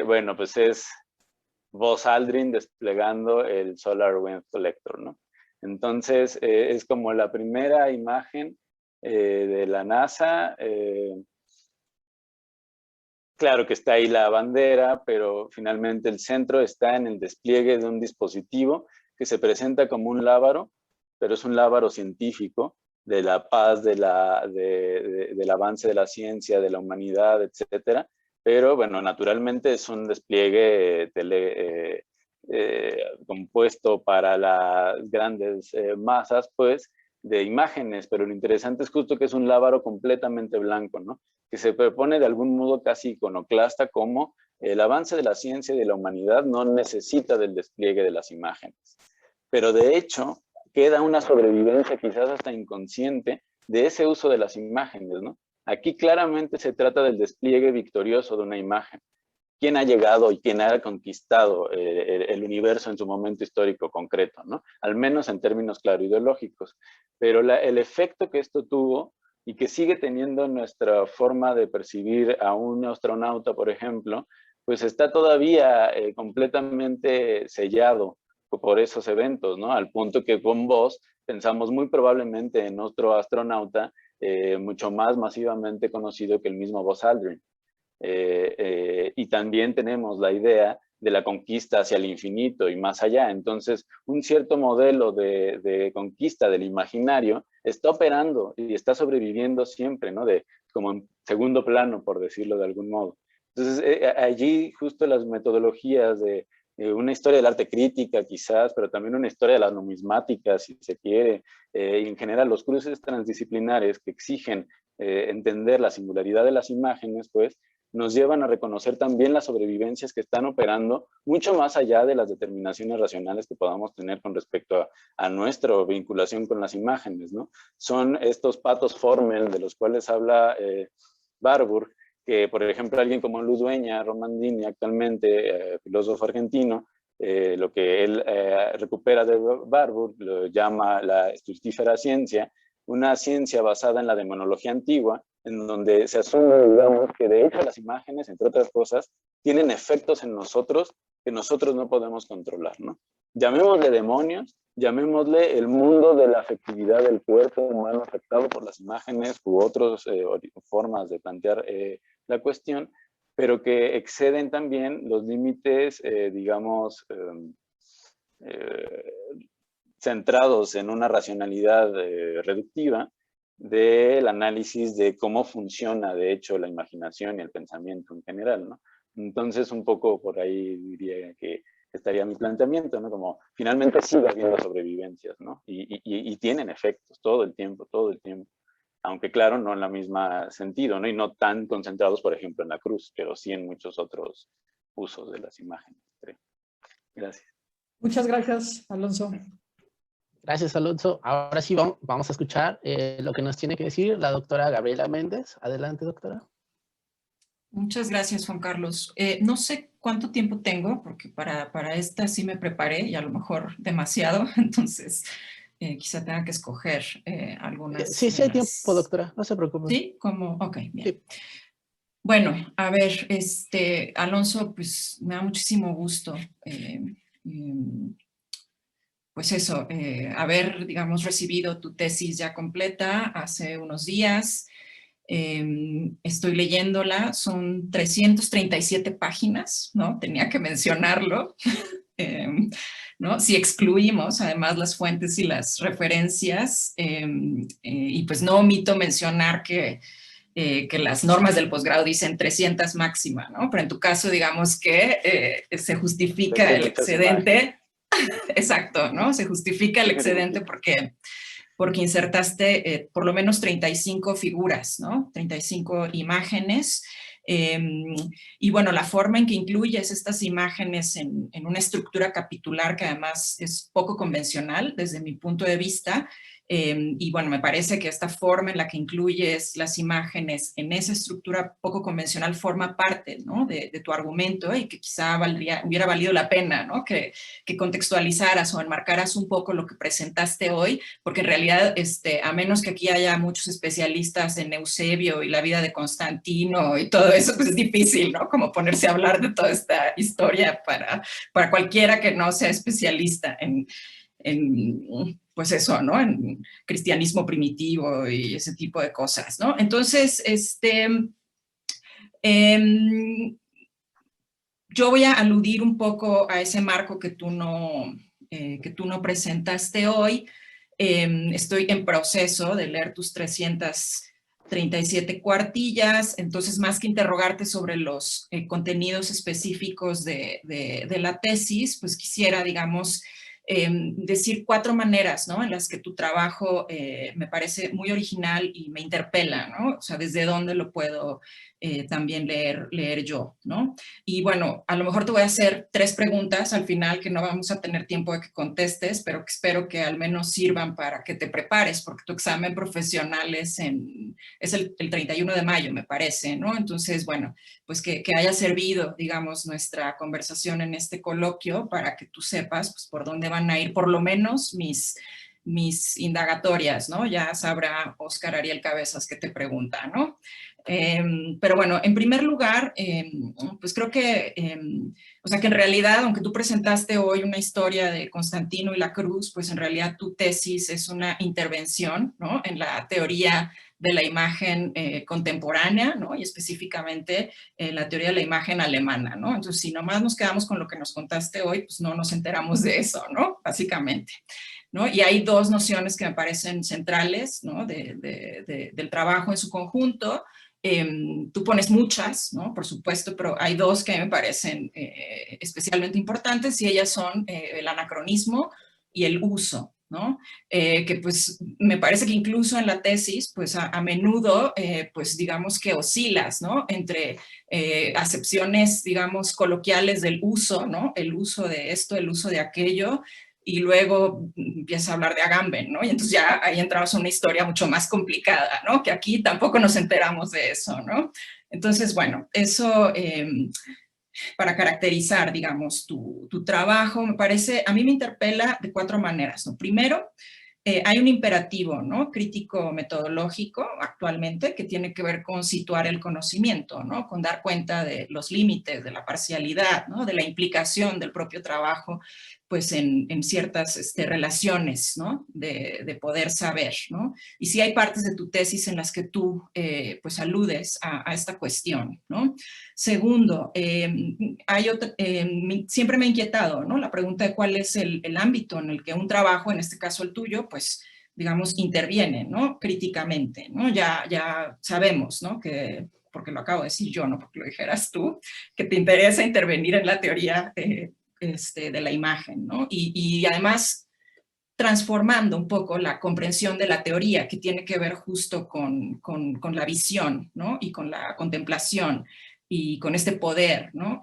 Bueno, pues es Buzz Aldrin desplegando el Solar Wind Collector, ¿no? Entonces, es como la primera imagen de la NASA. Claro que está ahí la bandera, pero finalmente el centro está en el despliegue de un dispositivo que se presenta como un lábaro, pero es un lábaro científico de la paz, del avance de la ciencia, de la humanidad, etcétera. Pero bueno, naturalmente es un despliegue compuesto para las grandes masas, pues, de imágenes, pero lo interesante es justo que es un lábaro completamente blanco, ¿no? Que se propone de algún modo casi iconoclasta como El avance de la ciencia y de la humanidad no necesita del despliegue de las imágenes, pero de hecho queda una sobrevivencia quizás hasta inconsciente de ese uso de las imágenes, ¿no? Aquí claramente se trata del despliegue victorioso de una imagen. ¿Quién ha llegado y quién ha conquistado el universo en su momento histórico concreto, ¿no? Al menos en términos claro ideológicos. Pero el efecto que esto tuvo y que sigue teniendo nuestra forma de percibir a un astronauta, por ejemplo, pues está todavía completamente sellado por esos eventos, ¿no? Al punto que con vos pensamos muy probablemente en otro astronauta mucho más masivamente conocido que el mismo Buzz Aldrin. Y también tenemos la idea de la conquista hacia el infinito y más allá. Entonces, un cierto modelo de conquista del imaginario está operando y está sobreviviendo siempre, ¿no? Como en segundo plano, por decirlo de algún modo. Entonces, allí justo las metodologías de una historia del arte crítica quizás, pero también una historia de la numismática, si se quiere, y en general los cruces transdisciplinares que exigen entender la singularidad de las imágenes, pues, nos llevan a reconocer también las sobrevivencias que están operando mucho más allá de las determinaciones racionales que podamos tener con respecto a nuestra vinculación con las imágenes, ¿no? Son estos patos Formel de los cuales habla Warburg, que por ejemplo alguien como Ludueña Romandini, actualmente filósofo argentino, lo que él recupera de Warburg lo llama la estructífera ciencia, una ciencia basada en la demonología antigua, en donde se asume, digamos, que de hecho las imágenes, entre otras cosas, tienen efectos en nosotros que nosotros no podemos controlar, ¿no? Llamémosle demonios, llamémosle el mundo de la afectividad del cuerpo humano afectado por las imágenes u otras formas de plantear la cuestión, pero que exceden también los límites, digamos, centrados en una racionalidad reductiva del análisis de cómo funciona, de hecho, la imaginación y el pensamiento en general, ¿no? Entonces, un poco por ahí diría que estaría mi planteamiento, ¿no? Como finalmente sigue habiendo sobrevivencias, ¿no? Y tienen efectos todo el tiempo, aunque claro, no en el mismo sentido, ¿no? Y no tan concentrados, por ejemplo, en la cruz, pero sí en muchos otros usos de las imágenes, creo. Gracias. Muchas gracias, Alonso. Gracias, Alonso. Ahora sí vamos a escuchar lo que nos tiene que decir la doctora Gabriela Méndez. Adelante, doctora. Muchas gracias, Juan Carlos. No sé cuánto tiempo tengo, porque para esta sí me preparé y a lo mejor demasiado, entonces quizá tenga que escoger algunas. Sí, sí hay tiempo, doctora, no se preocupe. ¿Sí? ¿Cómo? Ok, bien. Sí. Bueno, a ver, Alonso, pues me da muchísimo gusto pues eso, haber, digamos, recibido tu tesis ya completa hace unos días. Estoy leyéndola, son 337 páginas, ¿no? Tenía que mencionarlo, ¿no? Si excluimos además las fuentes y las referencias, y pues no omito mencionar que las normas del posgrado dicen 300 máxima, ¿no? Pero en tu caso, digamos que se justifica el excedente. Exacto, ¿no? Se justifica el excedente porque insertaste por lo menos 35 figuras, ¿no? 35 imágenes. Y bueno, la forma en que incluyes estas imágenes en una estructura capitular que además es poco convencional desde mi punto de vista. Y bueno, me parece que esta forma en la que incluyes las imágenes en esa estructura poco convencional forma parte, ¿no? de tu argumento y que quizá hubiera valido la pena, ¿no? que contextualizaras o enmarcaras un poco lo que presentaste hoy, porque en realidad, a menos que aquí haya muchos especialistas en Eusebio y la vida de Constantino y todo eso, pues es difícil, ¿no? Como ponerse a hablar de toda esta historia para cualquiera que no sea especialista en pues eso, ¿no? En cristianismo primitivo y ese tipo de cosas, ¿no? Entonces, yo voy a aludir un poco a ese marco que tú no presentaste hoy. Estoy en proceso de leer tus 337 cuartillas, entonces más que interrogarte sobre los contenidos específicos de la tesis, pues quisiera, digamos, decir 4 maneras, ¿no? En las que tu trabajo me parece muy original y me interpela, ¿no? O sea, desde dónde lo puedo también leer yo, ¿no? Y bueno, a lo mejor te voy a hacer 3 preguntas al final que no vamos a tener tiempo de que contestes, pero que espero que al menos sirvan para que te prepares, porque tu examen profesional es el 31 de mayo, me parece, ¿no? Entonces, bueno, pues que haya servido, digamos, nuestra conversación en este coloquio para que tú sepas, pues, por dónde van a ir, por lo menos, mis indagatorias, ¿no? Ya sabrá Óscar Ariel Cabezas que te pregunta, ¿no? Pero bueno, en primer lugar, pues creo que, o sea que en realidad, aunque tú presentaste hoy una historia de Constantino y la cruz, pues en realidad tu tesis es una intervención, ¿no? En la teoría de la imagen contemporánea, ¿no? Y específicamente la teoría de la imagen alemana, ¿no? Entonces, si nomás nos quedamos con lo que nos contaste hoy, pues no nos enteramos de eso, ¿no? Básicamente, ¿no? Y hay 2 nociones que me parecen centrales, ¿no? Del trabajo en su conjunto. Tú pones muchas, ¿no? Por supuesto, pero hay 2 que me parecen especialmente importantes y ellas son el anacronismo y el uso, ¿no? Que pues me parece que incluso en la tesis, pues a menudo, pues digamos que oscilas, ¿no? Entre acepciones, digamos, coloquiales del uso, ¿no? El uso de esto, el uso de aquello, y luego empieza a hablar de Agamben, ¿no? Y entonces ya ahí entramos en una historia mucho más complicada, ¿no? Que aquí tampoco nos enteramos de eso, ¿no? Entonces, bueno, eso para caracterizar, digamos, tu trabajo, me parece, a mí me interpela de 4 maneras, ¿no? Primero, hay un imperativo, ¿no? Crítico metodológico actualmente que tiene que ver con situar el conocimiento, ¿no? Con dar cuenta de los límites, de la parcialidad, ¿no? De la implicación del propio trabajo, pues en ciertas relaciones, ¿no? De poder saber, ¿no? Y sí hay partes de tu tesis en las que tú, pues aludes a esta cuestión, ¿no? Segundo, siempre me ha inquietado, ¿no? La pregunta de cuál es el ámbito en el que un trabajo, en este caso el tuyo, pues, digamos, interviene, ¿no? Críticamente, ¿no? Ya sabemos, ¿no? Que, porque lo acabo de decir yo, no porque lo dijeras tú, que te interesa intervenir en la teoría de la imagen, ¿no? Y además transformando un poco la comprensión de la teoría que tiene que ver justo con la visión, ¿no? Y con la contemplación y con este poder, ¿no?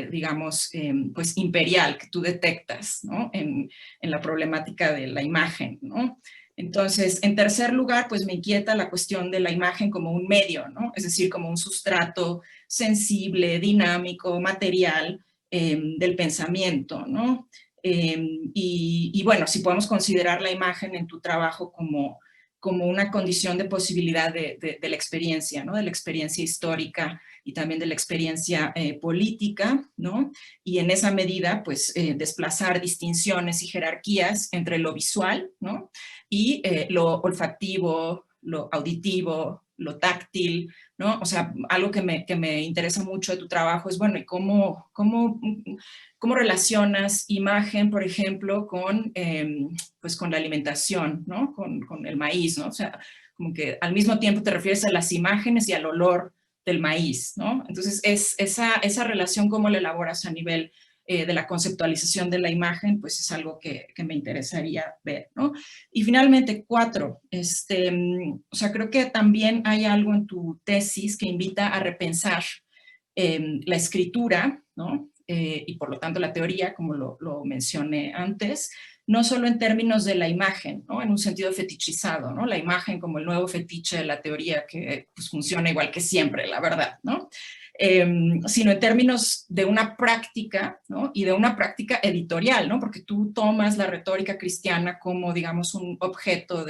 Digamos, pues imperial que tú detectas, ¿no? En la problemática de la imagen, ¿no? Entonces, en tercer lugar, pues me inquieta la cuestión de la imagen como un medio, ¿no? Es decir, como un sustrato sensible, dinámico, material del pensamiento, ¿no? Y bueno, si podemos considerar la imagen en tu trabajo como una condición de posibilidad de la experiencia, ¿no? De la experiencia histórica y también de la experiencia política, ¿no? Y en esa medida, pues, desplazar distinciones y jerarquías entre lo visual, ¿no? Y lo olfativo, lo auditivo, lo táctil, ¿no? O sea, algo que me interesa mucho de tu trabajo es, bueno, ¿y cómo relacionas imagen, por ejemplo, pues con la alimentación, ¿no? Con el maíz, ¿no? O sea, como que al mismo tiempo te refieres a las imágenes y al olor del maíz, ¿no? Entonces, esa relación, ¿cómo la elaboras a nivel de la conceptualización de la imagen? Pues es algo que me interesaría ver, ¿no? Y finalmente, 4, o sea, creo que también hay algo en tu tesis que invita a repensar la escritura, ¿no? Y por lo tanto la teoría, como lo mencioné antes, no solo en términos de la imagen, ¿no? En un sentido fetichizado, ¿no? La imagen como el nuevo fetiche de la teoría que pues, funciona igual que siempre, la verdad, ¿no? Sino en términos de una práctica, ¿no? Y de una práctica editorial, ¿no? Porque tú tomas la retórica cristiana como, digamos, un objeto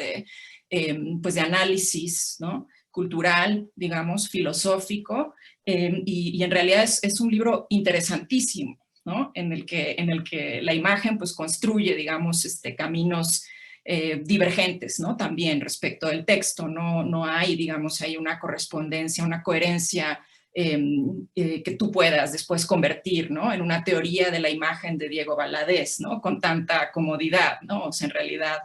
pues de análisis, ¿no? Cultural, digamos, filosófico, y en realidad es un libro interesantísimo, ¿no? En el que la imagen pues construye, digamos, caminos divergentes, ¿no? También respecto del texto, no hay, digamos, hay una correspondencia, una coherencia que tú puedas después convertir, ¿no? En una teoría de la imagen de Diego Valadez, ¿no? Con tanta comodidad, ¿no? O sea, en realidad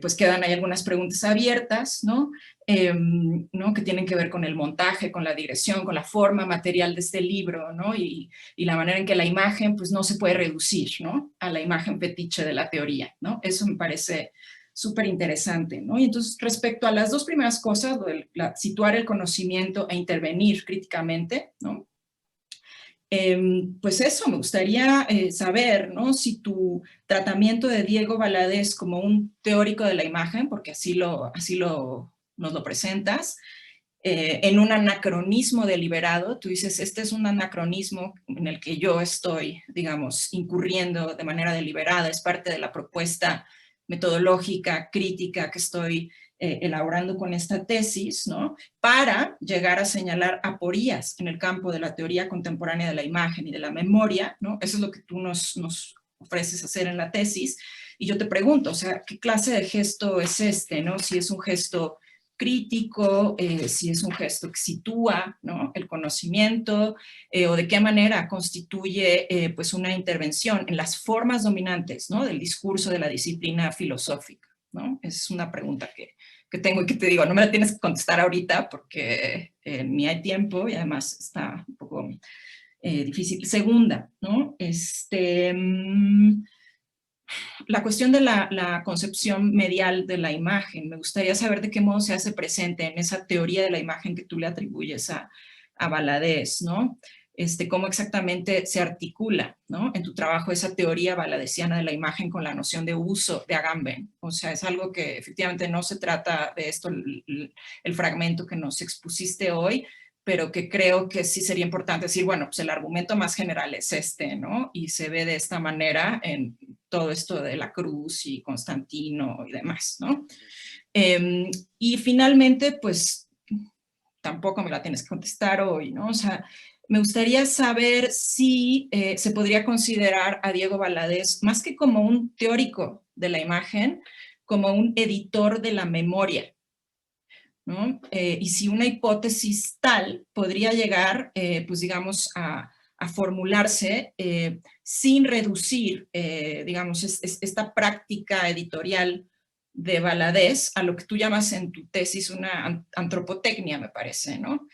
pues quedan ahí algunas preguntas abiertas, ¿no? Que tienen que ver con el montaje, con la dirección, con la forma material de este libro, ¿no? Y la manera en que la imagen pues no se puede reducir, ¿no? A la imagen fetiche de la teoría, ¿no? Eso me parece súper interesante, ¿no? Y entonces respecto a las dos primeras cosas, situar el conocimiento e intervenir críticamente, ¿no? Pues eso, me gustaría saber, ¿no? Si tu tratamiento de Diego Valadez como un teórico de la imagen, porque así nos lo presentas, en un anacronismo deliberado, tú dices, este es un anacronismo en el que yo estoy, digamos, incurriendo de manera deliberada, es parte de la propuesta metodológica, crítica que estoy elaborando con esta tesis, ¿no? Para llegar a señalar aporías en el campo de la teoría contemporánea de la imagen y de la memoria, ¿no? Eso es lo que tú nos ofreces hacer en la tesis. Y yo te pregunto, o sea, ¿qué clase de gesto es este, no? Si es un gesto crítico, si es un gesto que sitúa, ¿no? El conocimiento, o de qué manera constituye pues una intervención en las formas dominantes, ¿no? Del discurso de la disciplina filosófica, ¿no? Es una pregunta que tengo y que te digo, no me la tienes que contestar ahorita porque ni hay tiempo y además está un poco difícil. Segunda, ¿no? La cuestión de la concepción medial de la imagen. Me gustaría saber de qué modo se hace presente en esa teoría de la imagen que tú le atribuyes a Valadez, ¿no? Cómo exactamente se articula, ¿no? En tu trabajo esa teoría valadesiana de la imagen con la noción de uso de Agamben. O sea, es algo que efectivamente no se trata de esto, el fragmento que nos expusiste hoy, pero que creo que sí sería importante decir, bueno, pues el argumento más general es este, ¿no? Y se ve de esta manera en todo esto de la cruz y Constantino y demás, ¿no? Y finalmente, pues, tampoco me la tienes que contestar hoy, ¿no? O sea, me gustaría saber si se podría considerar a Diego Valadez, más que como un teórico de la imagen, como un editor de la memoria, ¿no? Y si una hipótesis tal podría llegar, pues digamos, a formularse sin reducir, digamos, esta práctica editorial de Valadez a lo que tú llamas en tu tesis una antropotecnia, me parece, ¿no?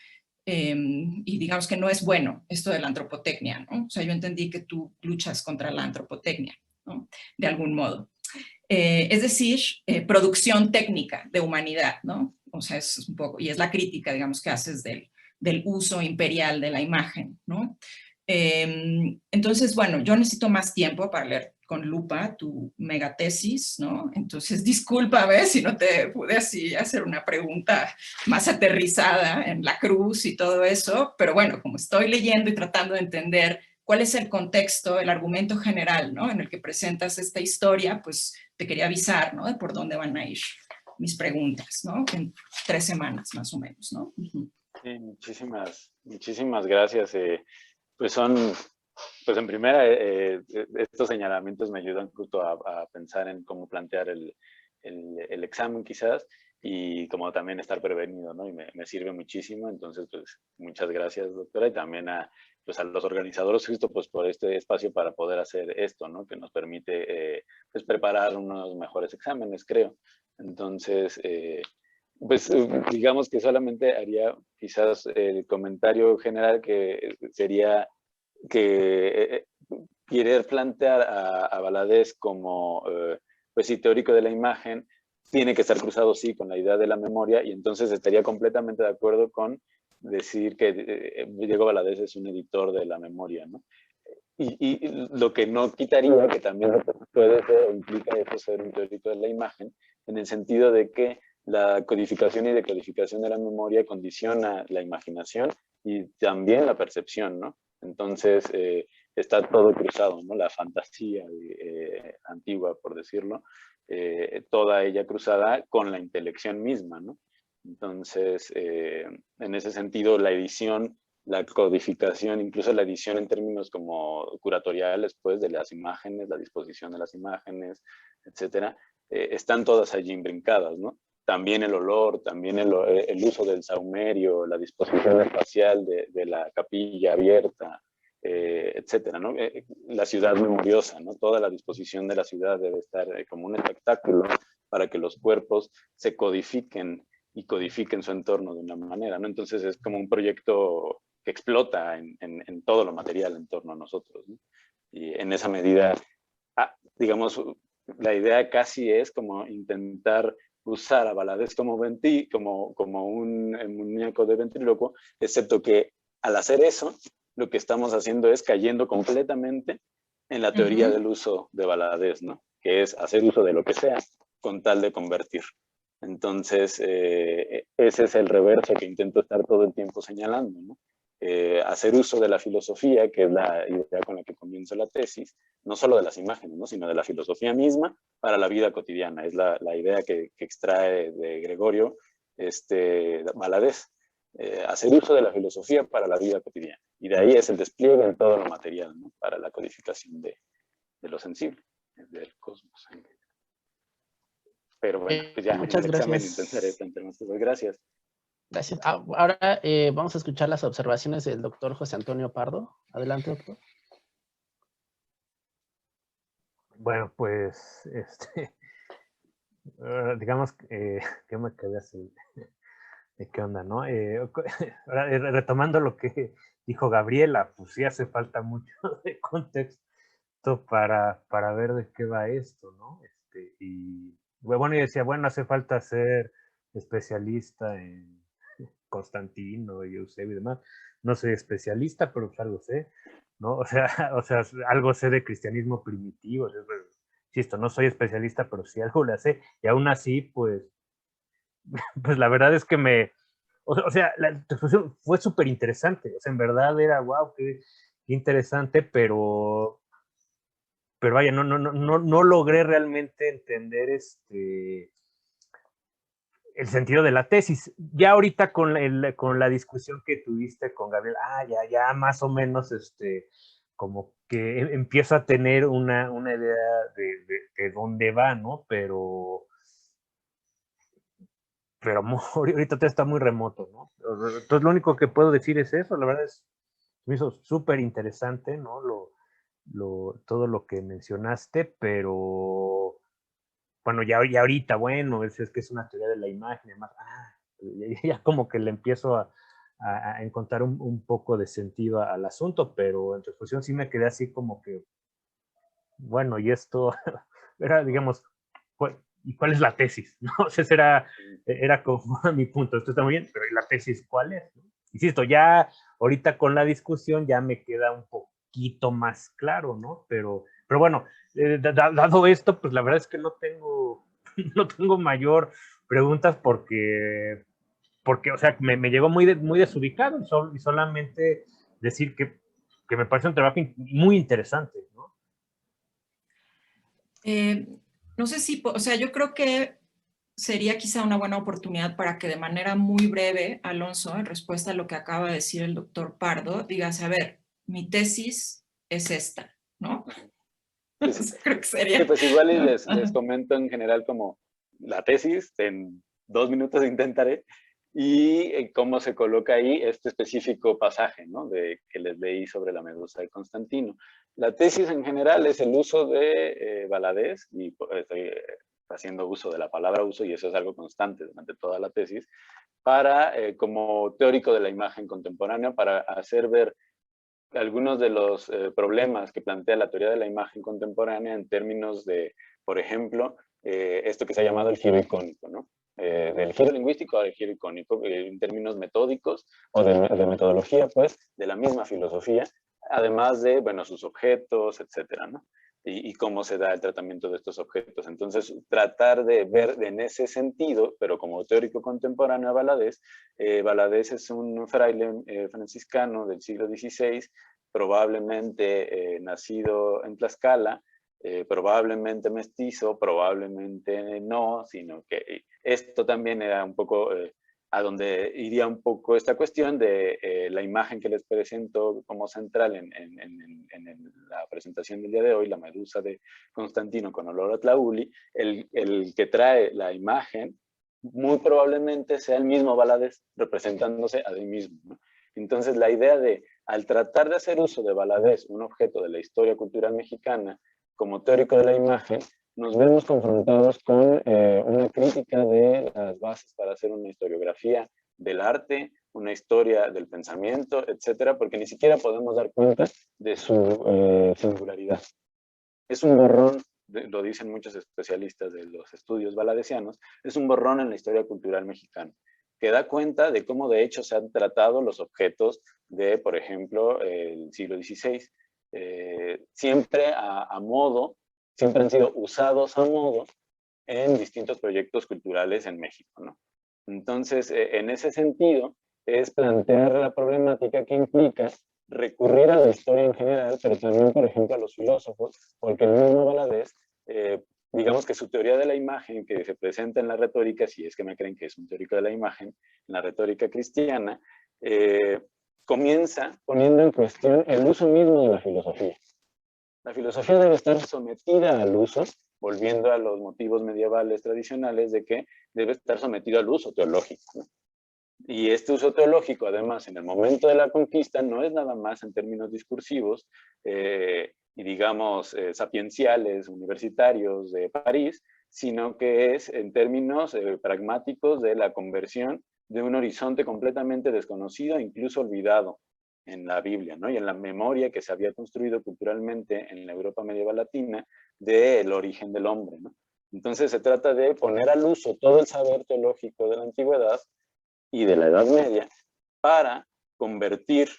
Y digamos que no es bueno esto de la antropotecnia, ¿no? O sea, yo entendí que tú luchas contra la antropotecnia, ¿no? De algún modo. Es decir, producción técnica de humanidad, ¿no? O sea, es un poco, y es la crítica, digamos, que haces del uso imperial de la imagen, ¿no? Entonces, bueno, yo necesito más tiempo para leer con lupa tu megatesis, ¿no? Entonces, discúlpame si no te pude así hacer una pregunta más aterrizada en la cruz y todo eso, pero bueno, como estoy leyendo y tratando de entender cuál es el contexto, el argumento general, ¿no? En el que presentas esta historia, pues te quería avisar, ¿no? De por dónde van a ir mis preguntas, ¿no? En 3 semanas más o menos, ¿no? Sí, muchísimas gracias. Pues en primera, estos señalamientos me ayudan justo a pensar en cómo plantear el examen quizás, y como también estar prevenido, ¿no? Y me sirve muchísimo. Entonces, pues muchas gracias, doctora, y también a los organizadores justo pues por este espacio para poder hacer esto, ¿no? Que nos permite pues preparar unos mejores exámenes, creo. Entonces, pues digamos que solamente haría quizás el comentario general, que sería que querer plantear a Valadez como pues sí, teórico de la imagen tiene que estar cruzado sí con la idea de la memoria, y entonces estaría completamente de acuerdo con decir que Diego Valadez es un editor de la memoria, ¿no? Y lo que no quitaría, que también puede ser o implica eso, ser un teórico de la imagen, en el sentido de que la codificación y decodificación de la memoria condiciona la imaginación y también la percepción, ¿no? Entonces, está todo cruzado, ¿no? La fantasía antigua, por decirlo, toda ella cruzada con la intelección misma, ¿no? Entonces, en ese sentido, la edición, la codificación, incluso la edición en términos como curatoriales, pues, de las imágenes, la disposición de las imágenes, etcétera, están todas allí imbrincadas, ¿no? También el olor, también el uso del saumerio, la disposición espacial de la capilla abierta, etcétera, ¿no? La ciudad memoriosa, ¿no? Toda la disposición de la ciudad debe estar como un espectáculo para que los cuerpos se codifiquen y codifiquen su entorno de una manera, ¿no? Entonces es como un proyecto que explota en todo lo material en torno a nosotros, ¿no? Y en esa medida, digamos, la idea casi es como intentar usar a Valadez como un muñeco de ventrílocuo, excepto que al hacer eso, lo que estamos haciendo es cayendo completamente en la teoría del uso de Valadez, ¿no? Que es hacer uso de lo que sea con tal de convertir. Entonces, ese es el reverso que intento estar todo el tiempo señalando, ¿no? Hacer uso de la filosofía, que es la idea con la que comienzo la tesis, no solo de las imágenes, ¿no? Sino de la filosofía misma para la vida cotidiana. Es la idea que extrae de Gregorio Valadez. Hacer uso de la filosofía para la vida cotidiana. Y de ahí es el despliegue en todo lo material, ¿no? Para la codificación de lo sensible, del cosmos. Pero bueno, pues ya muchas en el examen gracias. intentaré plantear más cosas. Gracias. Gracias. Ahora vamos a escuchar las observaciones del doctor José Antonio Pardo. Adelante, doctor. Bueno, pues, digamos que me quedé así, de qué onda, ¿no? Retomando lo que dijo Gabriela, pues sí hace falta mucho de contexto para ver de qué va esto, ¿no? Y bueno, yo decía, bueno, hace falta ser especialista en Constantino y Eusebio y demás. No soy especialista, pero pues algo sé, ¿no? O sea, algo sé de cristianismo primitivo. Insisto, no soy especialista, pero sí algo le sé. Y aún así, pues la verdad es que o sea, la exposición fue súper interesante. O sea, en verdad era, wow, qué interesante, pero vaya, no logré realmente entender el sentido de la tesis. Ya ahorita con la discusión que tuviste con Gabriel, ya más o menos como que empiezo a tener una idea de dónde va, ¿no? Pero ahorita está muy remoto, ¿no? Entonces lo único que puedo decir es eso. La verdad me hizo súper interesante, ¿no? Todo lo que mencionaste, pero bueno, ya ahorita, bueno, es que es una teoría de la imagen, además, ya como que le empiezo a encontrar un poco de sentido al asunto, pero en tu exposición sí me quedé así como que, bueno, y esto era, digamos, ¿y cuál es la tesis? ¿No? O sea, ese era como mi punto. Esto está muy bien, pero ¿y la tesis cuál es? ¿No? Insisto, ya ahorita con la discusión ya me queda un poquito más claro, ¿no? Pero bueno, dado esto, pues la verdad es que no tengo mayor preguntas porque o sea, me llegó muy desubicado y solamente decir que me parece un trabajo muy interesante, ¿no? No sé si, o sea, yo creo que sería quizá una buena oportunidad para que de manera muy breve, Alonso, en respuesta a lo que acaba de decir el doctor Pardo, digas, a ver, mi tesis es esta, ¿no? Sí. Creo que sería. Sí, pues igual y les comento en general como la tesis, en 2 minutos intentaré, y cómo se coloca ahí este específico pasaje, ¿no? Que les leí sobre la medusa de Constantino. La tesis en general es el uso de Valadez, y estoy haciendo uso de la palabra uso, y eso es algo constante durante toda la tesis, para, como teórico de la imagen contemporánea, para hacer ver algunos de los problemas que plantea la teoría de la imagen contemporánea en términos de, por ejemplo, esto que se ha llamado el giro icónico, ¿no? Del giro lingüístico al giro icónico, en términos metódicos o de metodología, pues, de la misma filosofía, además de, bueno, sus objetos, etcétera, ¿no? Y cómo se da el tratamiento de estos objetos. Entonces, tratar de ver en ese sentido, pero como teórico contemporáneo a Valadez, Valadez es un fraile franciscano del siglo XVI, probablemente nacido en Tlaxcala, probablemente mestizo, probablemente no, sino que esto también era un poco a donde iría un poco esta cuestión de la imagen que les presento como central en la presentación del día de hoy, la medusa de Constantino con olor a tlauli, el que trae la imagen muy probablemente sea el mismo Valadez representándose a sí mismo, ¿no? Entonces la idea de, al tratar de hacer uso de Valadez, un objeto de la historia cultural mexicana, como teórico de la imagen, nos vemos confrontados con una crítica de las bases para hacer una historiografía del arte, una historia del pensamiento, etcétera, porque ni siquiera podemos dar cuenta de su singularidad. Es un borrón, lo dicen muchos especialistas de los estudios valadesianos, es un borrón en la historia cultural mexicana, que da cuenta de cómo de hecho se han tratado los objetos de, por ejemplo, el siglo XVI, siempre a modo, siempre han sido usados a modo en distintos proyectos culturales en México, ¿no? Entonces, en ese sentido, es plantear la problemática que implica recurrir a la historia en general, pero también, por ejemplo, a los filósofos, porque el mismo Valadez, digamos que su teoría de la imagen que se presenta en la retórica, si es que me creen que es un teórico de la imagen, en la retórica cristiana, comienza poniendo en cuestión el uso mismo de la filosofía. La filosofía debe estar sometida al uso, volviendo a los motivos medievales tradicionales de que debe estar sometido al uso teológico, ¿no? Y este uso teológico, además, en el momento de la conquista, no es nada más en términos discursivos y, digamos, sapienciales, universitarios de París, sino que es en términos pragmáticos de la conversión de un horizonte completamente desconocido, incluso olvidado en la Biblia, ¿no? Y en la memoria que se había construido culturalmente en la Europa medieval latina del origen del hombre, ¿no? Entonces se trata de poner al uso todo el saber teológico de la antigüedad y de la Edad Media para convertir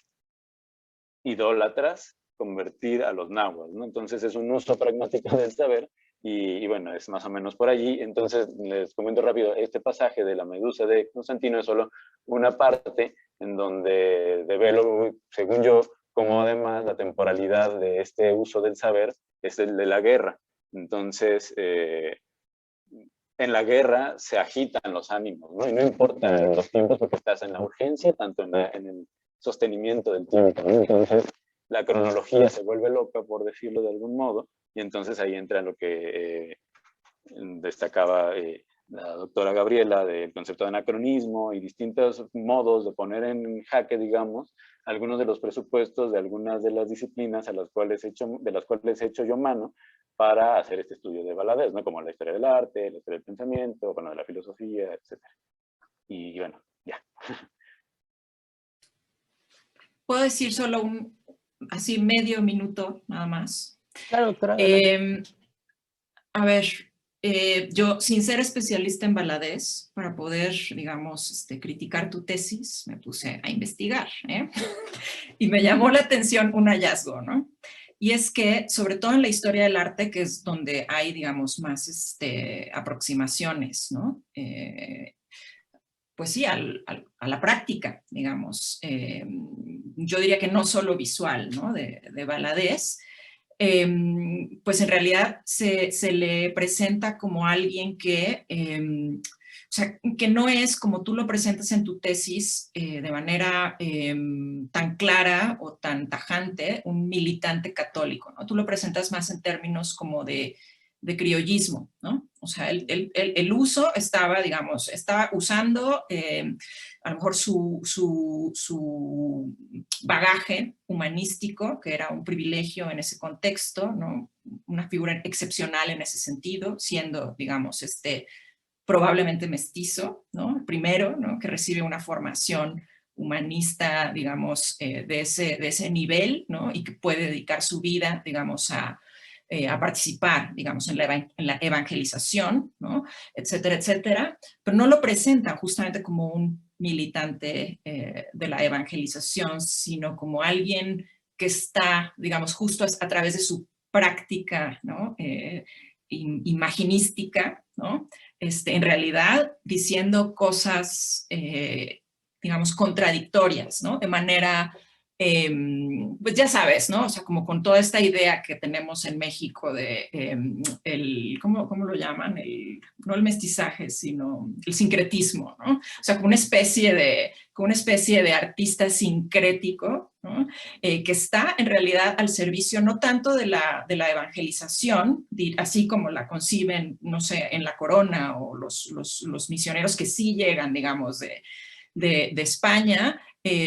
idólatras, convertir a los náhuatl, ¿no? Entonces es un uso pragmático del saber y bueno, es más o menos por allí. Entonces les comento rápido, este pasaje de la Medusa de Constantino es solo una parte en donde develo, según yo, como además la temporalidad de este uso del saber es el de la guerra. Entonces, en la guerra se agitan los ánimos, ¿no? Y no importa los tiempos porque estás en la urgencia, tanto en el sostenimiento del tiempo, ¿no? Entonces, la cronología se vuelve loca, por decirlo de algún modo, y entonces ahí entra lo que destacaba la doctora Gabriela del concepto de anacronismo y distintos modos de poner en jaque, digamos, algunos de los presupuestos de algunas de las disciplinas de las cuales he hecho yo mano para hacer este estudio de Valadez, ¿no? Como la historia del arte, la historia del pensamiento, bueno, de la filosofía, etc. Y bueno, ya. ¿Puedo decir solo así medio minuto nada más? Claro, doctora. A ver, yo, sin ser especialista en Valadez, para poder, digamos, criticar tu tesis, me puse a investigar, ¿eh? Y me llamó la atención un hallazgo, ¿no? Y es que, sobre todo en la historia del arte, que es donde hay, digamos, más aproximaciones, ¿no? Pues sí, a la práctica, digamos. Yo diría que no solo visual, ¿no? De Valadez, pues en realidad se le presenta como alguien que, o sea, que no es como tú lo presentas en tu tesis de manera tan clara o tan tajante, un militante católico, ¿no? Tú lo presentas más en términos como de criollismo, ¿no? O sea, el uso estaba, digamos, estaba usando a lo mejor su bagaje humanístico, que era un privilegio en ese contexto, ¿no? Una figura excepcional en ese sentido, siendo, digamos, probablemente mestizo, ¿no? El primero, ¿no? Que recibe una formación humanista, digamos, de ese nivel, ¿no? Y que puede dedicar su vida, digamos, a participar, digamos, en la evangelización, ¿no? Etcétera, etcétera, pero no lo presentan justamente como un militante de la evangelización, sino como alguien que está, digamos, justo a través de su práctica, ¿no? Imaginística, ¿no? En realidad diciendo cosas, digamos, contradictorias, ¿no? De manera, pues ya sabes, ¿no? O sea, como con toda esta idea que tenemos en México de ¿cómo lo llaman? No el mestizaje, sino el sincretismo, ¿no? O sea, como una especie de artista sincrético, ¿no? Que está en realidad al servicio no tanto de la evangelización, así como la conciben, no sé, en la corona o los misioneros que sí llegan, digamos, de España,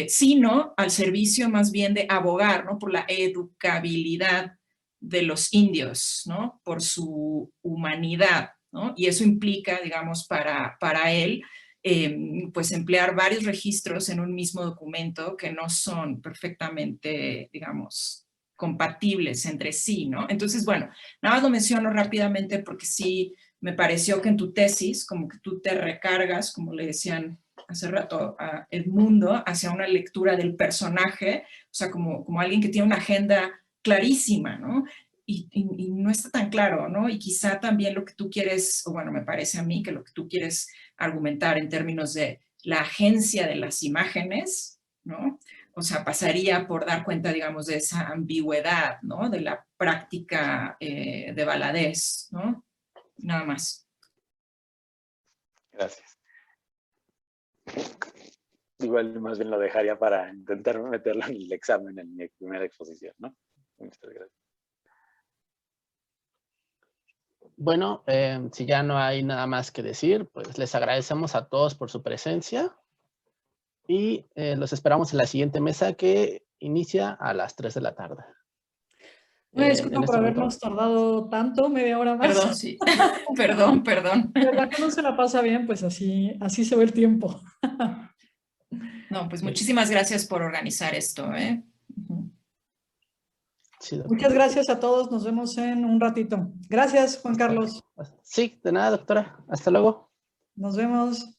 sino al servicio más bien de abogar, ¿no?, por la educabilidad de los indios, ¿no?, por su humanidad, ¿no? Y eso implica, digamos, para él, pues emplear varios registros en un mismo documento que no son perfectamente, digamos, compatibles entre sí, ¿no? Entonces, bueno, nada más lo menciono rápidamente porque sí me pareció que en tu tesis, como que tú te recargas, como le decían hace rato a Edmundo, hacia una lectura del personaje, o sea, como alguien que tiene una agenda clarísima, ¿no? Y no está tan claro, ¿no? Y quizá también lo que tú quieres, o bueno, me parece a mí que lo que tú quieres argumentar en términos de la agencia de las imágenes, ¿no? O sea, pasaría por dar cuenta, digamos, de esa ambigüedad, ¿no? De la práctica de Valadez, ¿no? Nada más. Gracias. Igual más bien lo dejaría para intentar meterlo en el examen en mi primera exposición, ¿no? Muchas gracias. Bueno, si ya no hay nada más que decir, pues les agradecemos a todos por su presencia y los esperamos en la siguiente mesa que inicia a las 3 de la tarde. Una disculpa por habernos tardado tanto, media hora más. Perdón, sí. Perdón. De verdad que no se la pasa bien, pues así se ve el tiempo. No, pues muchísimas gracias por organizar esto, ¿eh? Sí, muchas gracias a todos, nos vemos en un ratito. Gracias, Juan Carlos. Sí, de nada, doctora. Hasta luego. Nos vemos.